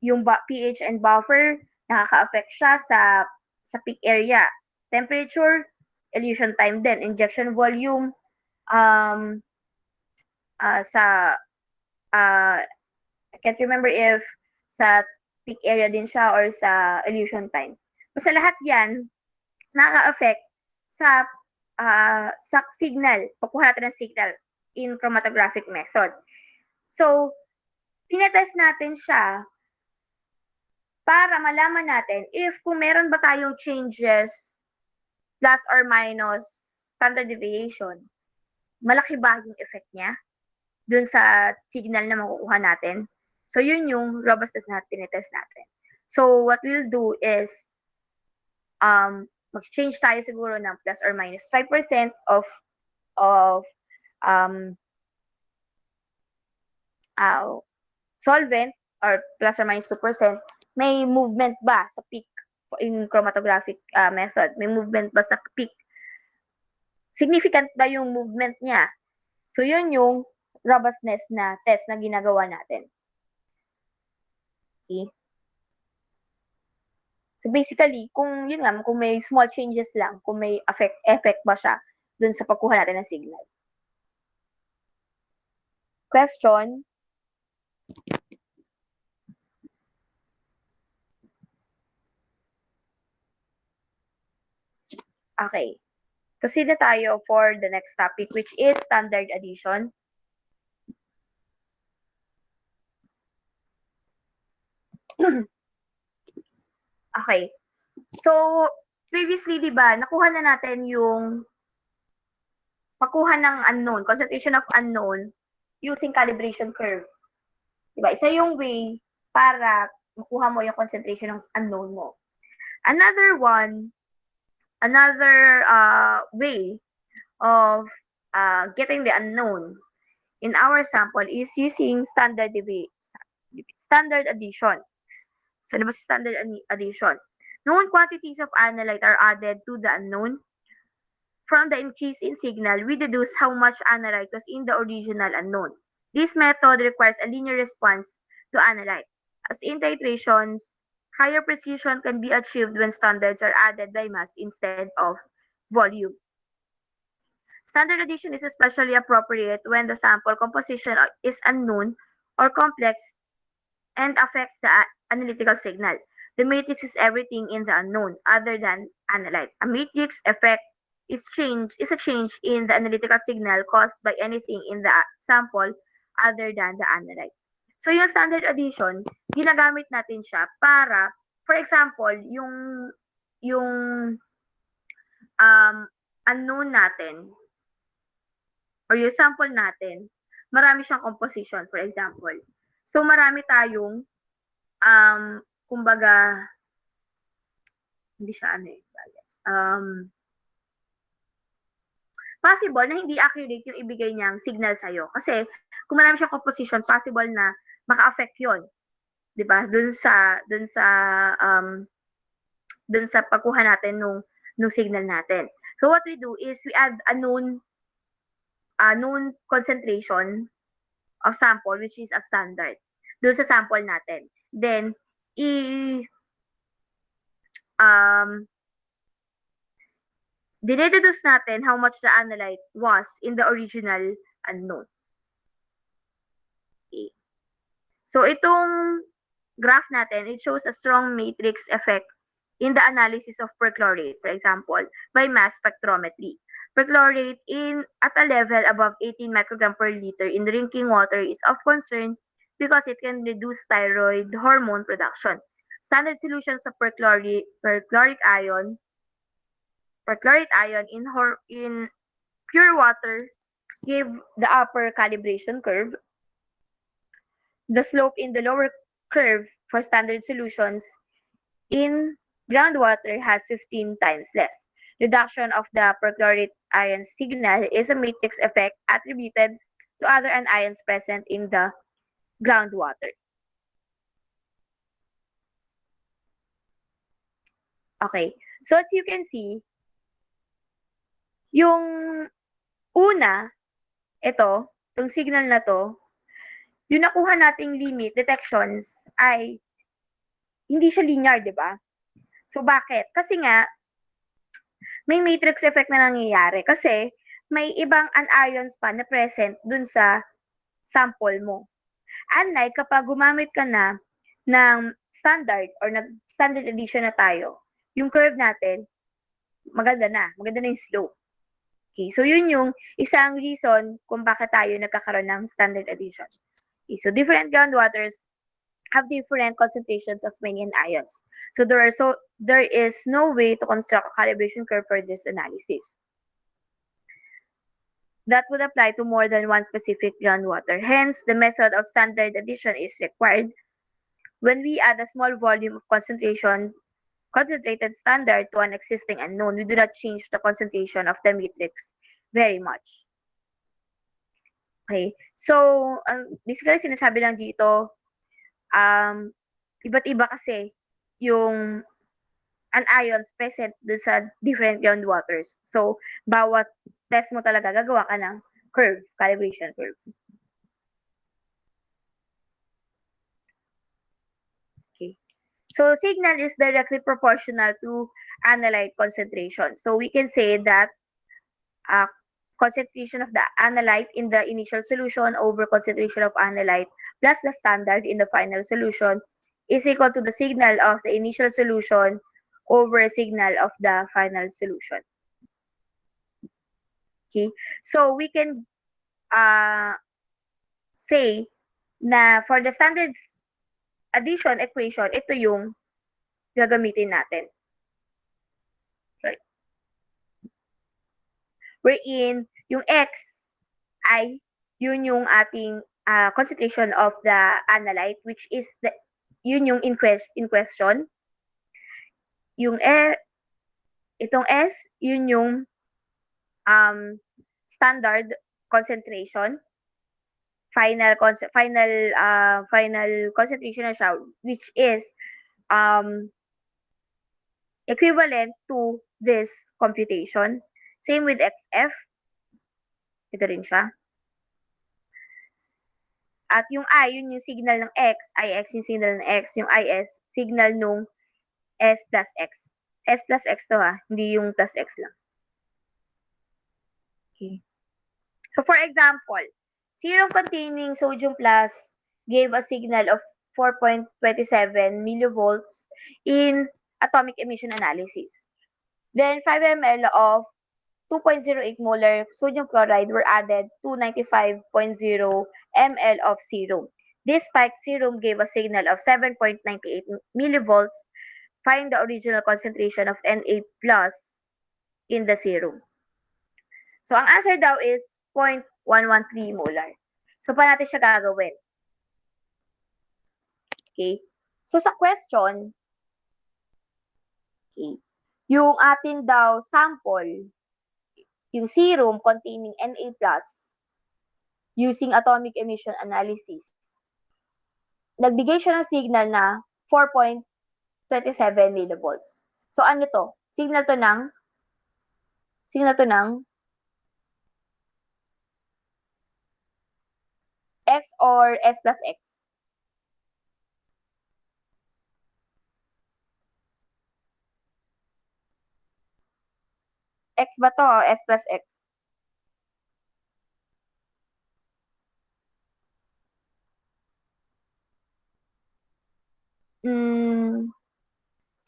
Yung pH and buffer, nakaka-affect siya sa peak area. Temperature, elution time din. Injection volume, I can't remember if sa peak area din siya or sa elution time. Basta lahat yan, nakaka-affect sa signal, pagkuha natin ng signal in chromatographic method. So, tinetest natin siya para malaman natin if kung meron ba tayong changes plus or minus standard deviation, malaki ba yung effect niya dun sa signal na makukuha natin? So, yun yung robustness na tinetest natin. So, what we'll do is, mag-change tayo siguro ng plus or minus 5% of um, solvent or plus or minus 2%. May movement ba sa peak in chromatographic method? May movement ba sa peak? Significant ba yung movement niya? So, yun yung robustness na test na ginagawa natin. Okay? So, basically, kung yun nga, kung may small changes lang, kung may effect ba siya dun sa pagkuha natin ng signal. Question? Okay. Proceed na tayo for the next topic, which is standard addition. Okay. So, previously, di ba, nakuha na natin yung pagkuha ng unknown, concentration of unknown, using calibration curve. Di ba? Isa yung way para makuha mo yung concentration ng unknown mo. Another way of getting the unknown in our sample is using standard addition. So, ano ba si standard addition? Known quantities of analyte are added to the unknown. From the increase in signal, we deduce how much analyte was in the original unknown. This method requires a linear response to analyte. As in titrations, higher precision can be achieved when standards are added by mass instead of volume. Standard addition is especially appropriate when the sample composition is unknown or complex and affects the analytical signal. The matrix is everything in the unknown other than analyte. A matrix effect is a change in the analytical signal caused by anything in the sample other than the analyte. So yung standard addition, ginagamit natin siya para, for example, yung unknown natin or yung sample natin, marami siyang composition, for example. So marami tayong kumbaga, hindi siya possible na hindi accurate yung ibigay niyang signal sa'yo. Kasi, kung marami siyang composition, possible na maka-affect yun. Diba? Dun sa pagkuha natin nung signal natin. So, what we do is, we add a known concentration of sample, which is a standard, dun sa sample natin. Then, dinededuce natin how much the analyte was in the original unknown. Okay. So, itong graph natin, it shows a strong matrix effect in the analysis of perchlorate, for example, by mass spectrometry. Perchlorate at a level above 18 microgram per liter in drinking water is of concern because it can reduce thyroid hormone production. Standard solutions of perchloric ion in pure water give the upper calibration curve. The slope in the lower curve for standard solutions in groundwater has 15 times less. Reduction of the perchlorate ion signal is a matrix effect attributed to other anions present in the groundwater. Okay, so as you can see, yung una, itong signal na to, yung nakuha nating limit detections ay hindi siya linear, di ba? So, bakit? Kasi nga, may matrix effect na nangyayari. Kasi, may ibang anions pa na present dun sa sample mo. Unlike kapag gumamit ka na ng standard or nag-standard addition na tayo, yung curve natin, maganda na yung slope. Okay, so yun yung isang reason kung bakit tayo nagkakaroon ng standard addition. Okay, so different groundwaters have different concentrations of many anions. So there is no way to construct a calibration curve for this analysis. that would apply to more than one specific groundwater. Hence, the method of standard addition is required when we add a small volume of concentrated standard to an existing unknown. We do not change the concentration of the matrix very much. Okay. So, basically sinasabi lang dito, um, iba't iba kasi yung anions present dun sa different groundwaters. So, bawat test mo talaga gagawa ka ng curve, calibration curve. Okay. So, signal is directly proportional to analyte concentration. So, we can say that uh, concentration of the analyte in the initial solution over concentration of analyte plus the standard in the final solution is equal to the signal of the initial solution over signal of the final solution. Okay? So, we can say na for the standard addition equation, ito yung gagamitin natin. Sorry. Wherein, yung X ay yun yung ating concentration of the analyte, which is yun yung in question. Yung itong S, yun yung standard concentration. Final concentration na siya, which is equivalent to this computation. Same with XF. Ito rin siya. At yung I, yun yung signal ng X. IX yung signal ng X. Yung IS, signal nung S plus X. S plus X to ha, hindi yung plus X lang. Okay. So for example, serum containing sodium plus gave a signal of 4.27 millivolts in atomic emission analysis. Then 5 ml of 2.08 molar sodium chloride were added to 95.0 ml of serum. This spiked serum gave a signal of 7.98 millivolts. Find the original concentration of Na plus in the serum. So, ang answer daw is 0.113 molar. So, paano natin siya gagawin? Okay. So, sa question, okay, yung atin daw sample, yung serum containing Na plus using atomic emission analysis, nagbigay siya ng signal na 4.27 millivolts. So, ano to? Signal to ng X or S plus X? X ba to o S plus X?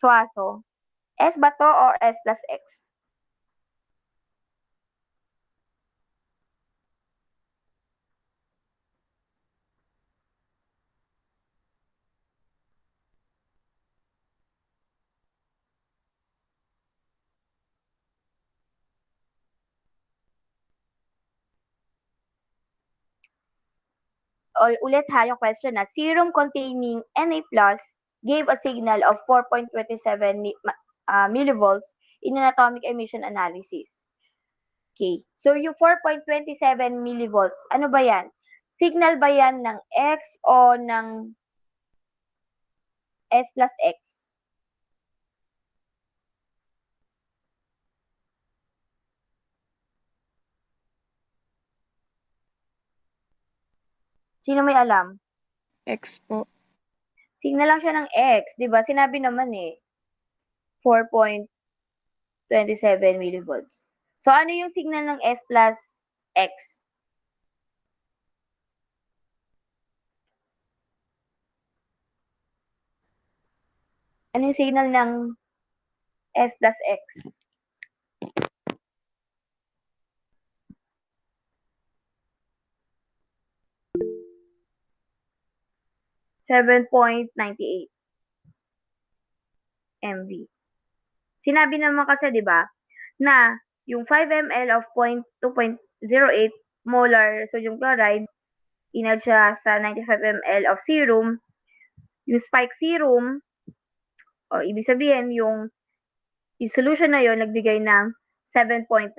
Swaso. S ba to or S plus X? Ulit ha, yung question na, serum containing Na plus gave a signal of 4.27 millivolts in an atomic emission analysis. Okay. So, yung 4.27 millivolts, ano ba yan? Signal ba yan ng X o ng S plus X? Sino may alam? X po. Signal lang siya ng X, di ba? Sinabi naman 4.27 millivolts. So, ano yung signal ng S plus X? Ano yung signal ng S plus X? 7.98 MV. Sinabi naman kasi, di ba, na yung 5 ml of 2.08 0.08 molar sodium chloride, inag siya sa 95 ml of serum. Yung spike serum, ibig sabihin, yung solution na yon nagbigay ng 7.98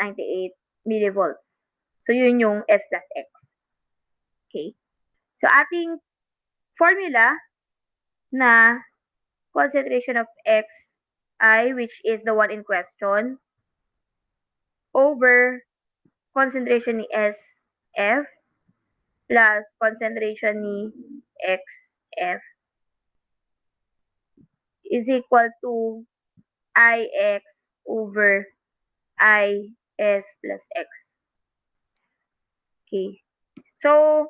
millivolts. So, yun yung S plus X. Okay? So, ating formula na concentration of Xi, which is the one in question, over concentration ni SF plus concentration ni XF is equal to Ix over Is plus X. Okay. So,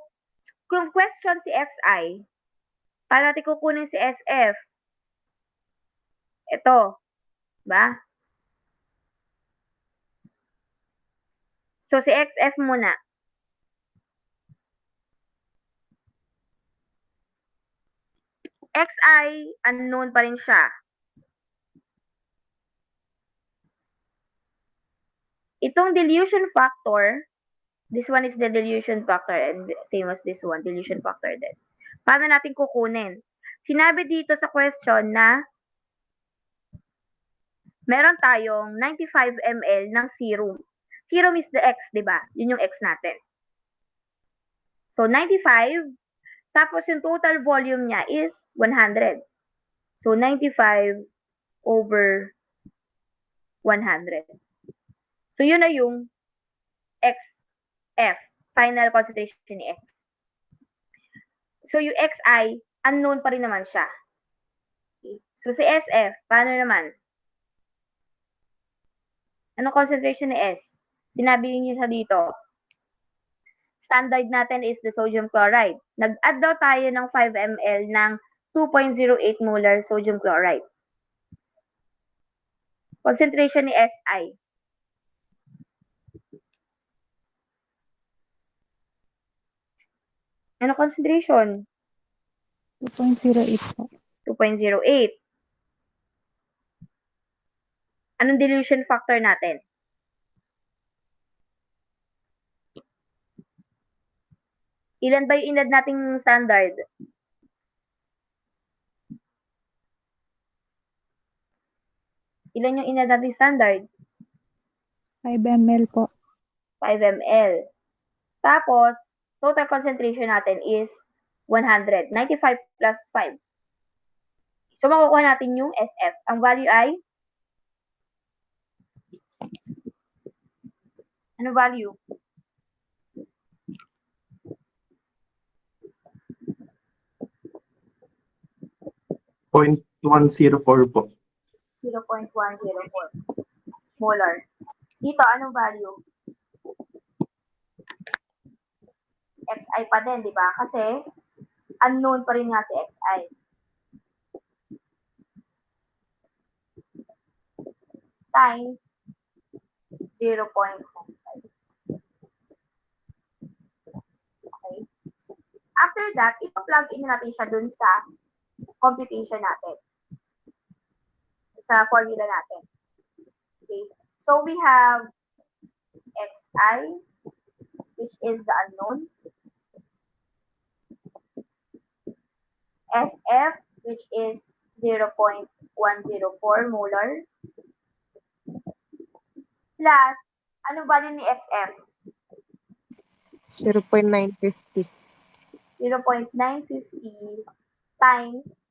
kung question si Xi, paano natin kukunin si SF? Ito. Ba? So, si XF muna. Xi, unknown pa rin siya. Itong dilution factor, this one is the dilution factor and same as this one, dilution factor din. Paano natin kukunin? Sinabi dito sa question na meron tayong 95 ml ng serum. Serum is the X, di ba? Yun yung X natin. So, 95, tapos yung total volume niya is 100. So, 95 over 100. So, yun na yung XF, final concentration ni X. So, yung Xi, unknown pa rin naman siya. Okay. So, si SF, paano naman? Anong concentration ni S? Sinabi niyo sa dito. Standard natin is the sodium chloride. Nag-add daw tayo ng 5 ml ng 2.08 molar sodium chloride. Concentration ni Si. Ano concentration? 2.08 po. 2.08. Anong dilution factor natin? Ilan ba yung inad nating standard? Ilan yung inad nating standard? 5 ml po. 5 ml. Tapos, total concentration natin is 100. 95 plus 5. So, makukuha natin yung SF. Ang value ay? Ano value? 0.104 po. 0.104 molar. Dito, anong value? Xi pa din, di ba? Kasi, unknown pa rin nga si Xi. Times 0.95. Okay? After that, ipa-plug in natin siya dun sa computation natin. Sa formula natin. Okay? So, we have Xi, which is the unknown. SF, which is 0.104 molar. Plus, anong value ni XF? 0.950. 0.950 times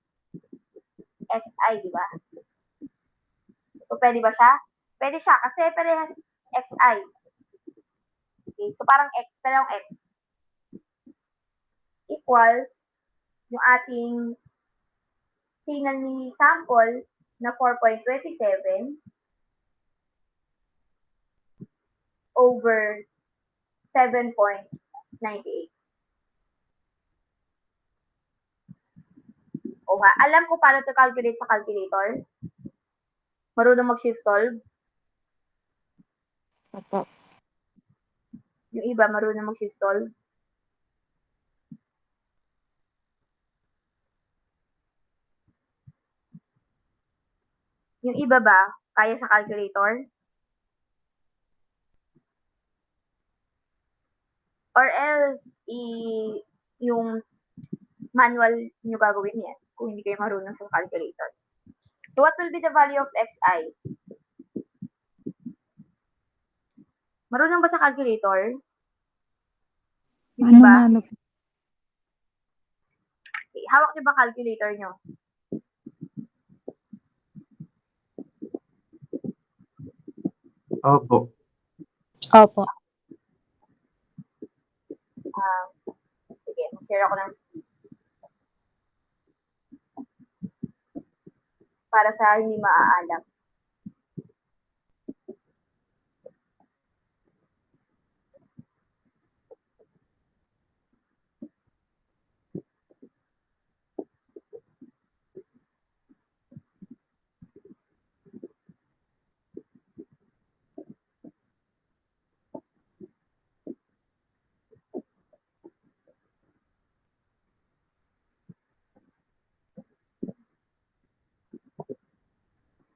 Xi, di ba? So, pwede ba siya? Pwede siya kasi parehas Xi. Okay, so parang X, pero yung X equals yung ating signal ni sample na 4.27 over 7.98. O ha, alam ko paano to calculate sa calculator. Marunong mag-shift solve. Opo. Yung iba marunong mag-shift solve. Yung iba ba, kaya sa calculator? Or else, yung manual nyo gagawin yan kung hindi kayo marunong sa calculator. So, what will be the value of xi? Marunong ba sa calculator? Hindi Ano ba? na ano po? Okay, hawak nyo ba calculator nyo? Opo. Opo. Sige, mag-share ako ng screen. Para sa hindi maaalam.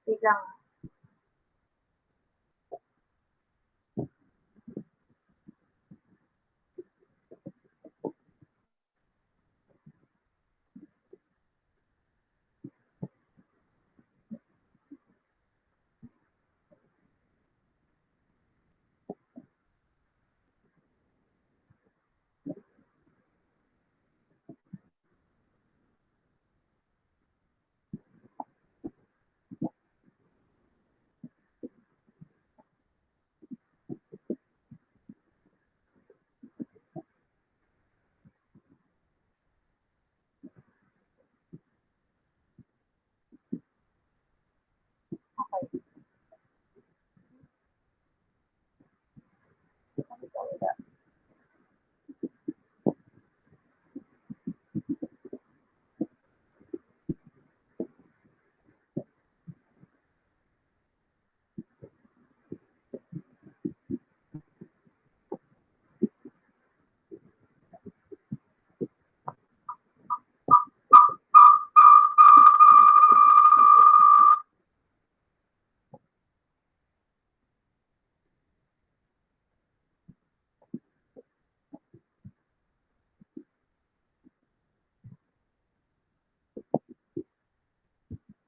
Wait lang. Okay.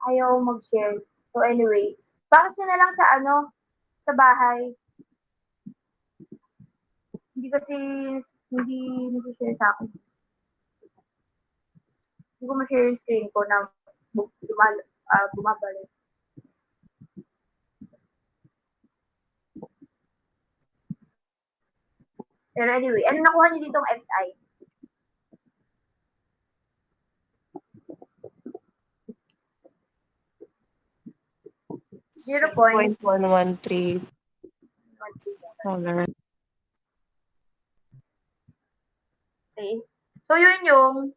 Ayaw mag-share. So anyway, pakas nyo na lang sa sa bahay. Hindi kasi, hindi nag-share sa akin. Hindi ko ma-share yung screen ko na bumabalik. Pero anyway, ano nakuha niyo ditong xi? Zero point 0.113 dollar. Okay. So yun yung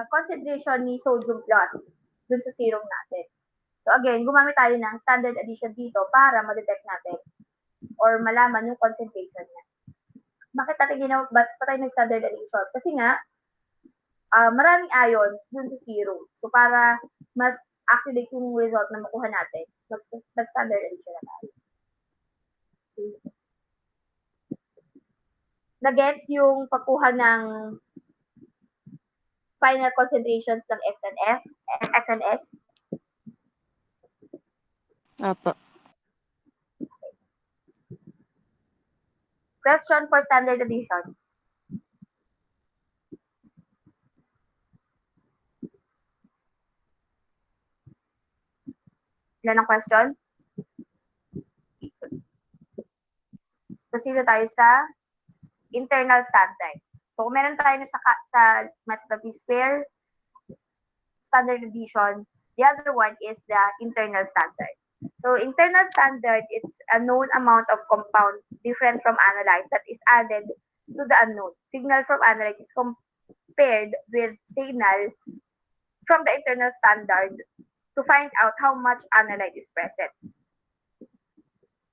concentration ni sodium plus dun sa serum natin. So again, gumamit tayo ng standard addition dito para ma-detect natin or malaman yung concentration niya. Bakit natin ba't pa tayo ng standard addition? Kasi nga, maraming ions dun sa serum. So para mas accurate yung result na makuha natin, mag-standard addition na tayo. Okay. Na-gets yung pagkuha ng final concentrations ng X and F, X and S? Opo. Question for standard addition. Ilan ang question? Proceed tayo sa internal standard. So, kung meron tayo sa method of spare, standard addition, the other one is the internal standard. So, internal standard, it's a known amount of compound different from analyte that is added to the unknown. Signal from analyte is compared with signal from the internal standard to find out how much analyte is present.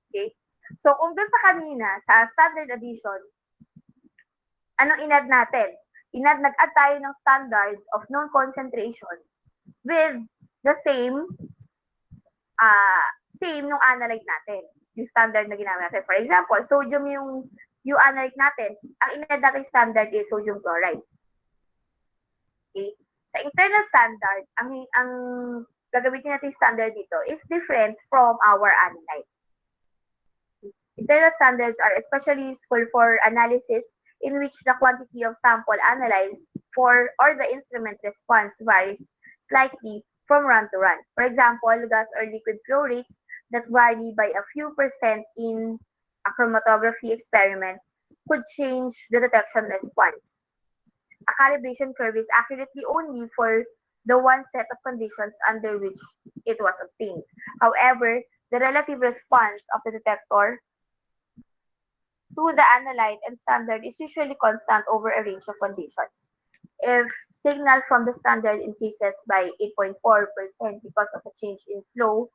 Okay? So, kung doon sa kanina, sa standard addition, anong inad natin? Nag-add tayo ng standard of known concentration with the same nung analyte natin. Yung standard na ginamit natin. For example, sodium yung yung analyte natin, ang nating standard is sodium chloride. Okay? Sa internal standard, ang gagamitin natin standard dito is different from our analyte. Internal standards are especially useful for analysis in which the quantity of sample analyzed or the instrument response varies slightly from run to run. For example, gas or liquid flow rates that vary by a few percent in a chromatography experiment could change the detection response. A calibration curve is accurately only for the one set of conditions under which it was obtained. However, the relative response of the detector to the analyte and standard is usually constant over a range of conditions. If signal from the standard increases by 8.4% because of a change in flow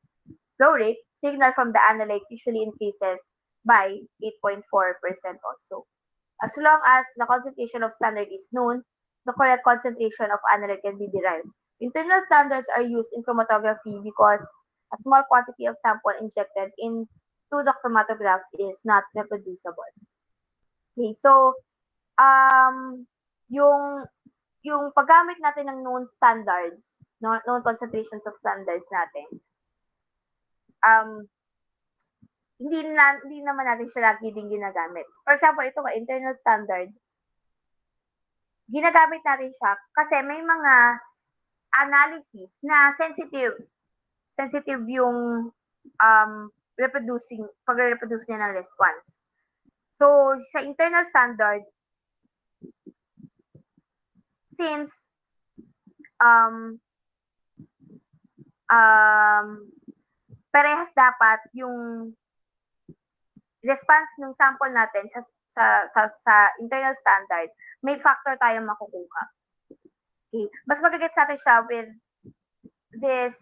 rate, signal from the analyte usually increases by 8.4% also. As long as the concentration of standard is known, the correct concentration of analyte can be derived. Internal standards are used in chromatography because a small quantity of sample injected into the chromatograph is not reproducible. Okay, so yung paggamit natin ng known standards, known concentrations of standards natin, hindi naman natin siya lagi din ginagamit. For example, ito nga, internal standard, ginagamit natin siya kasi may mga analysis na sensitive yung pagre-reproduce niya ng response. So, sa internal standard, since parehas dapat yung response ng sample natin sa internal standard, may factor tayong makukuha. Okay. Mas magagets natin siya with this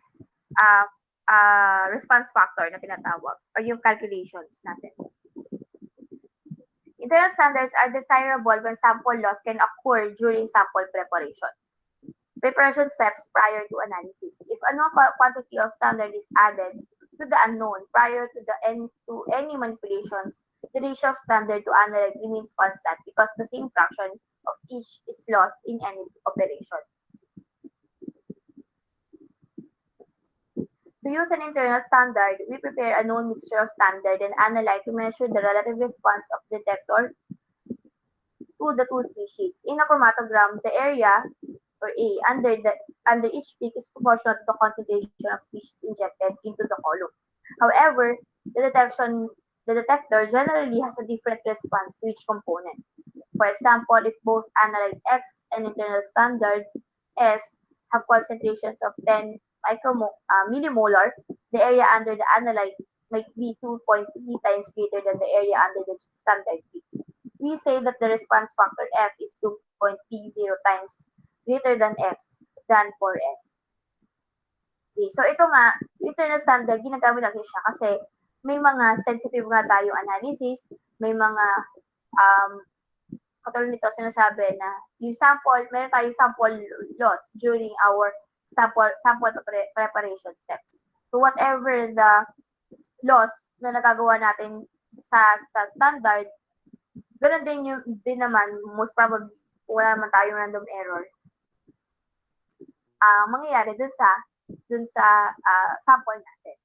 response factor na tinatawag or yung calculations natin. Internal standards are desirable when sample loss can occur during sample preparation. Preparation steps prior to analysis. If a known quantity of standard is added to the unknown prior to any manipulations, the ratio of standard to analyte remains constant because the same fraction of each is lost in any operation. To use an internal standard, we prepare a known mixture of standard and analyte to measure the relative response of detector to the two species. In a chromatogram, the area or A under each peak is proportional to the concentration of species injected into the column. However, the detector generally has a different response to each component. For example, if both analyte X and internal standard S have concentrations of 10 millimolar, the area under the analyte might be 2.3 times greater than the area under the standard peak. We say that the response factor F is 2.30 times greater than X than for S. Okay, so ito nga, internal standard, ginagamit natin siya kasi may mga sensitive nga tayong analysis, may mga katulad nito sinasabi na yung sample, meron tayong sample loss during our sample preparation steps. So whatever the loss na nagagawa natin sa standard, ganoon din naman, most probably, wala naman tayong random error, mangyayari dun sa sample natin.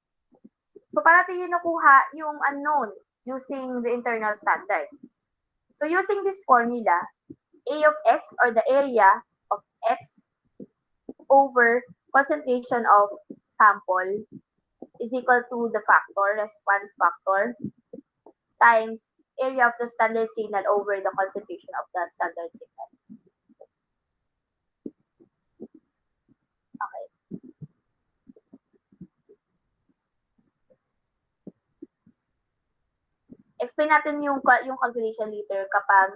So, para natin nakuha yung unknown using the internal standard. So, using this formula, A of X or the area of X over concentration of sample is equal to the factor, response factor, times area of the standard signal over the concentration of the standard signal. Okay. Explain natin yung calculation later kapag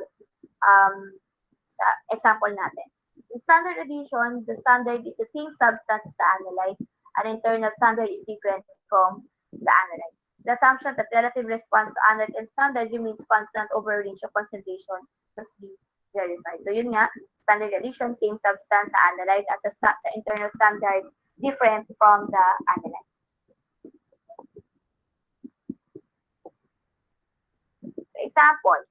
sa example natin. In standard addition, the standard is the same substance as the analyte. An internal standard is different from the analyte. The assumption that relative response to analyte and standard remains constant over a range of concentration must be verified. So yun nga, standard addition, same substance sa analyte at sa internal standard, different from the analyte. So example,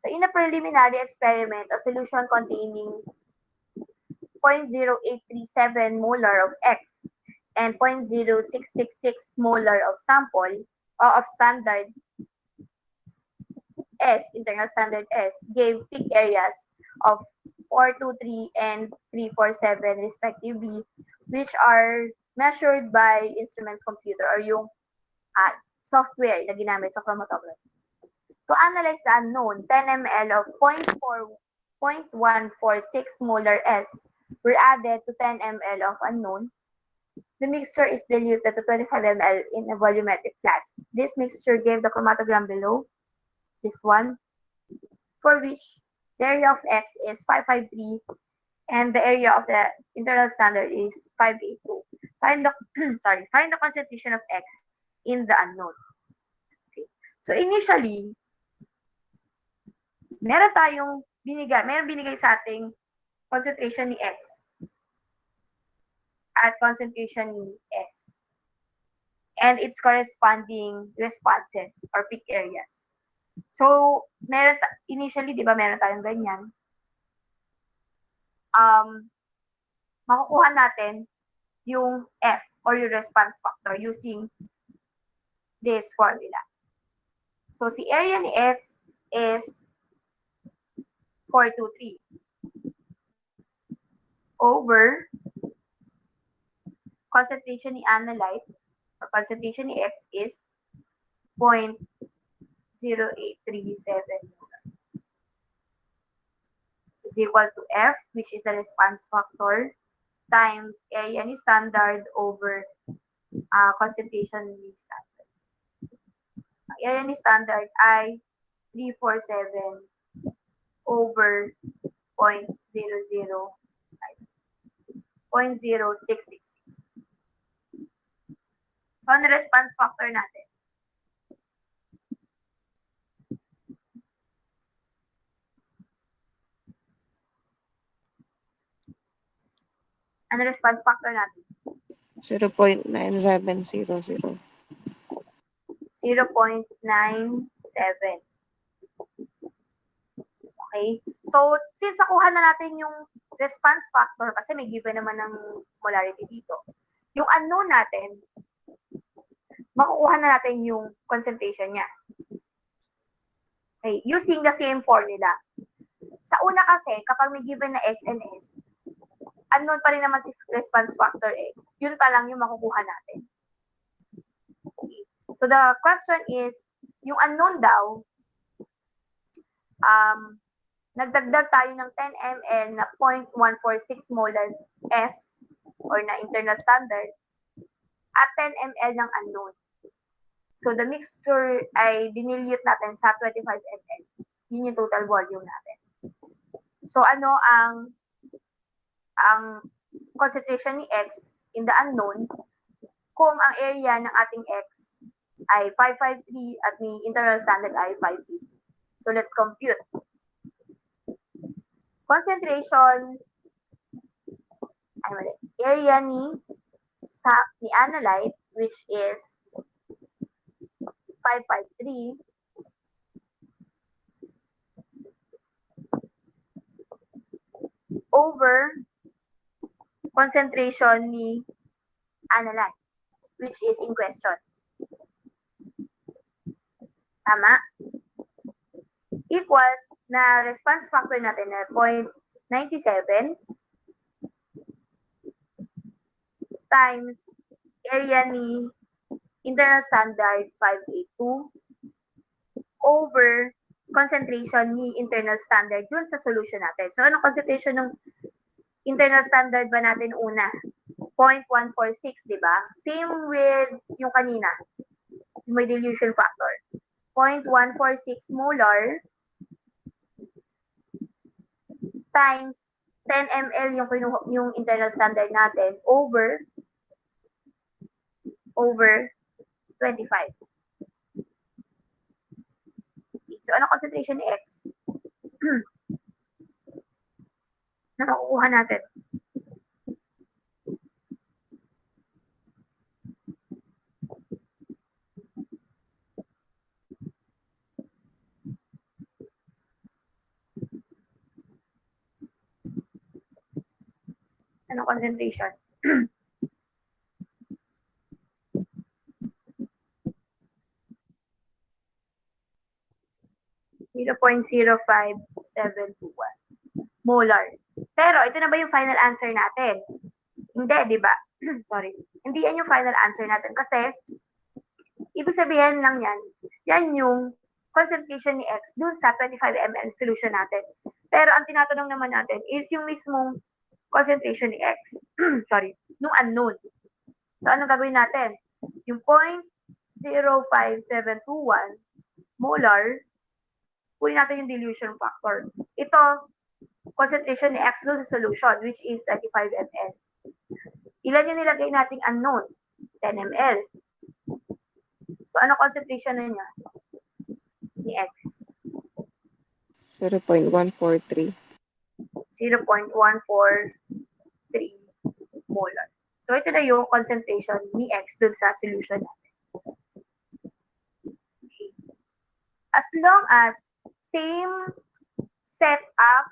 So in a preliminary experiment, a solution containing 0.0837 molar of X and 0.0666 molar of sample of standard S, internal standard S, gave peak areas of 423 and 347 respectively, which are measured by instrument computer or yung software na ginamit sa chromatography. To analyze the unknown, 10 ml of 0.146 molar S were added to 10 ml of unknown. The mixture is diluted to 25 ml in a volumetric flask. This mixture gave the chromatogram below, this one, for which the area of X is 553 and the area of the internal standard is 582. Find the find the concentration of X in the unknown. Okay. So initially, meron binigay sa ating concentration ni X at concentration ni S and its corresponding responses or peak areas. So, initially, di ba, meron tayong ganyan. Makukuha natin yung F or yung response factor using this formula. So, si area ni X is 423 over concentration ni analyte or concentration ni X is 0.0837 is equal to F, which is the response factor, times area ni standard over concentration ni standard. Ang area ni standard ay 347 over 0.0666. So, ano response factor natin? Ano response factor natin? 0.9700. 0.97. Okay? So, since nakuha na natin yung response factor, kasi may given naman ng molarity dito, yung unknown natin, makukuha na natin yung concentration niya. Okay? Using the same formula. Sa una kasi, kapag may given na X and S, unknown pa rin naman si response factor eh. Yun pa lang yung makukuha natin. Okay. So the question is, yung unknown daw, nagdagdag tayo ng 10 ml na 0.146 molars S or na internal standard at 10 ml ng unknown. So the mixture ay dinilute natin sa 25 ml. Yun yung total volume natin. So ano ang concentration ni X in the unknown kung ang area ng ating X ay 553 at ni internal standard ay 550. So let's compute. Concentration area ni analyte, which is 553 over concentration ni analyte, which is in question. Tama? Equals na response factor natin na 0.97 times area ni internal standard 582 over concentration ni internal standard dun sa solution natin. So, anong concentration ng internal standard ba natin una? 0.146, di ba? Same with yung kanina, may dilution factor. 0.146 molar times 10 ml yung internal standard natin over 25. So, ano concentration ni X? Na makukuha natin. Anong concentration? 0.05721 molar. Pero ito na ba yung final answer natin? Hindi, di ba? Sorry. Hindi yan yung final answer natin kasi ibig sabihin lang yan yung concentration ni X dun sa 25 ml solution natin. Pero ang tinatanong naman natin is yung mismong concentration ni X. Sorry, nung unknown. So, anong gagawin natin? Yung 0.05721 molar, kunin natin yung dilution factor. Ito, concentration ni X dun sa solution, which is 35 ml. Ilan yung nilagay nating unknown? 10 ml. So, ano concentration na niya? Ni X? 0.143. 0.143 molar. So, ito na yung concentration ni X dun sa solution natin. Okay. As long as same setup,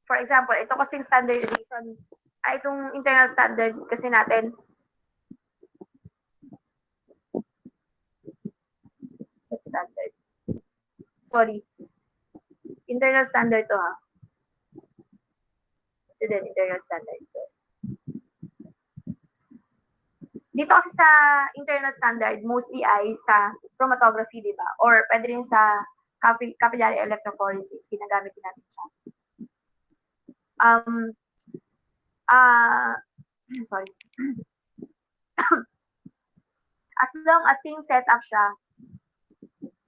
for example, ito kasing standardization, itong internal standard kasi natin, standard. Sorry. Internal standard to ha. Ito din, internal standard to. Dito kasi sa internal standard, mostly ay sa chromatography, di ba? Or pwede rin sa capillary electrophoresis, ginagamit din natin siya. Sorry. As long as same setup siya,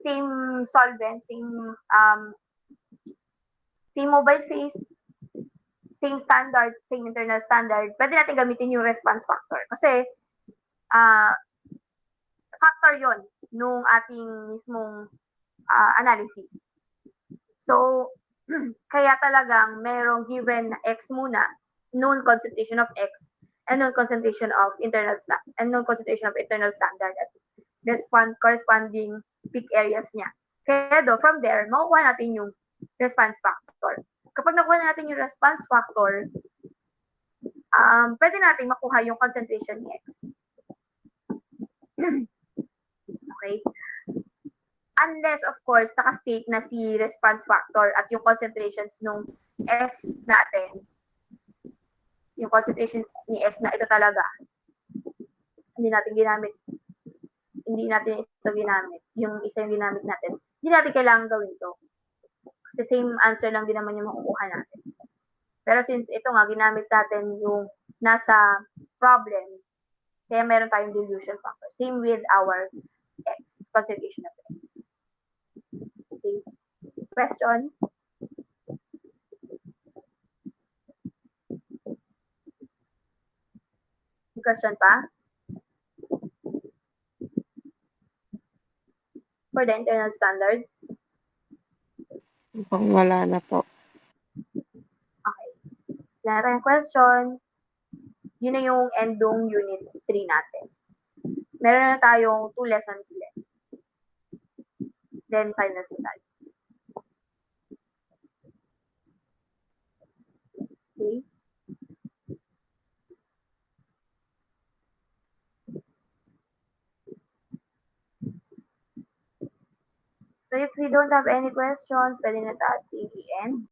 same solvent, same mobile phase, same standard, same internal standard, pwede natin gamitin yung response factor. Kasi, factor yon nung ating mismong analysis. So, kaya talagang merong given X muna, known concentration of X, and known concentration of internal standard at corresponding peak areas niya. Kaya from there, makukuha natin yung response factor. Kapag nakuha natin yung response factor, pwede natin makuha yung concentration ni X. Okay? Unless, of course, naka-state na si response factor at yung concentrations nung S natin, yung concentration ni S na ito talaga, hindi natin ito ginamit. Yung isa yung ginamit natin. Hindi natin kailangan gawin to. Kasi same answer lang din naman yung makukuha natin. Pero since ito nga, ginamit natin yung nasa problem, kaya meron tayong dilution factor. Same with our X, concentration of X. Okay. Question? Question pa? For the internal standard? Mukhang wala na po. Okay. Wala tayong question. Yun na yung endong unit 3 natin. Meron na tayong 2 lessons left. Then, finals na tayo. Okay? So, if we don't have any questions, pwede na natin i-end.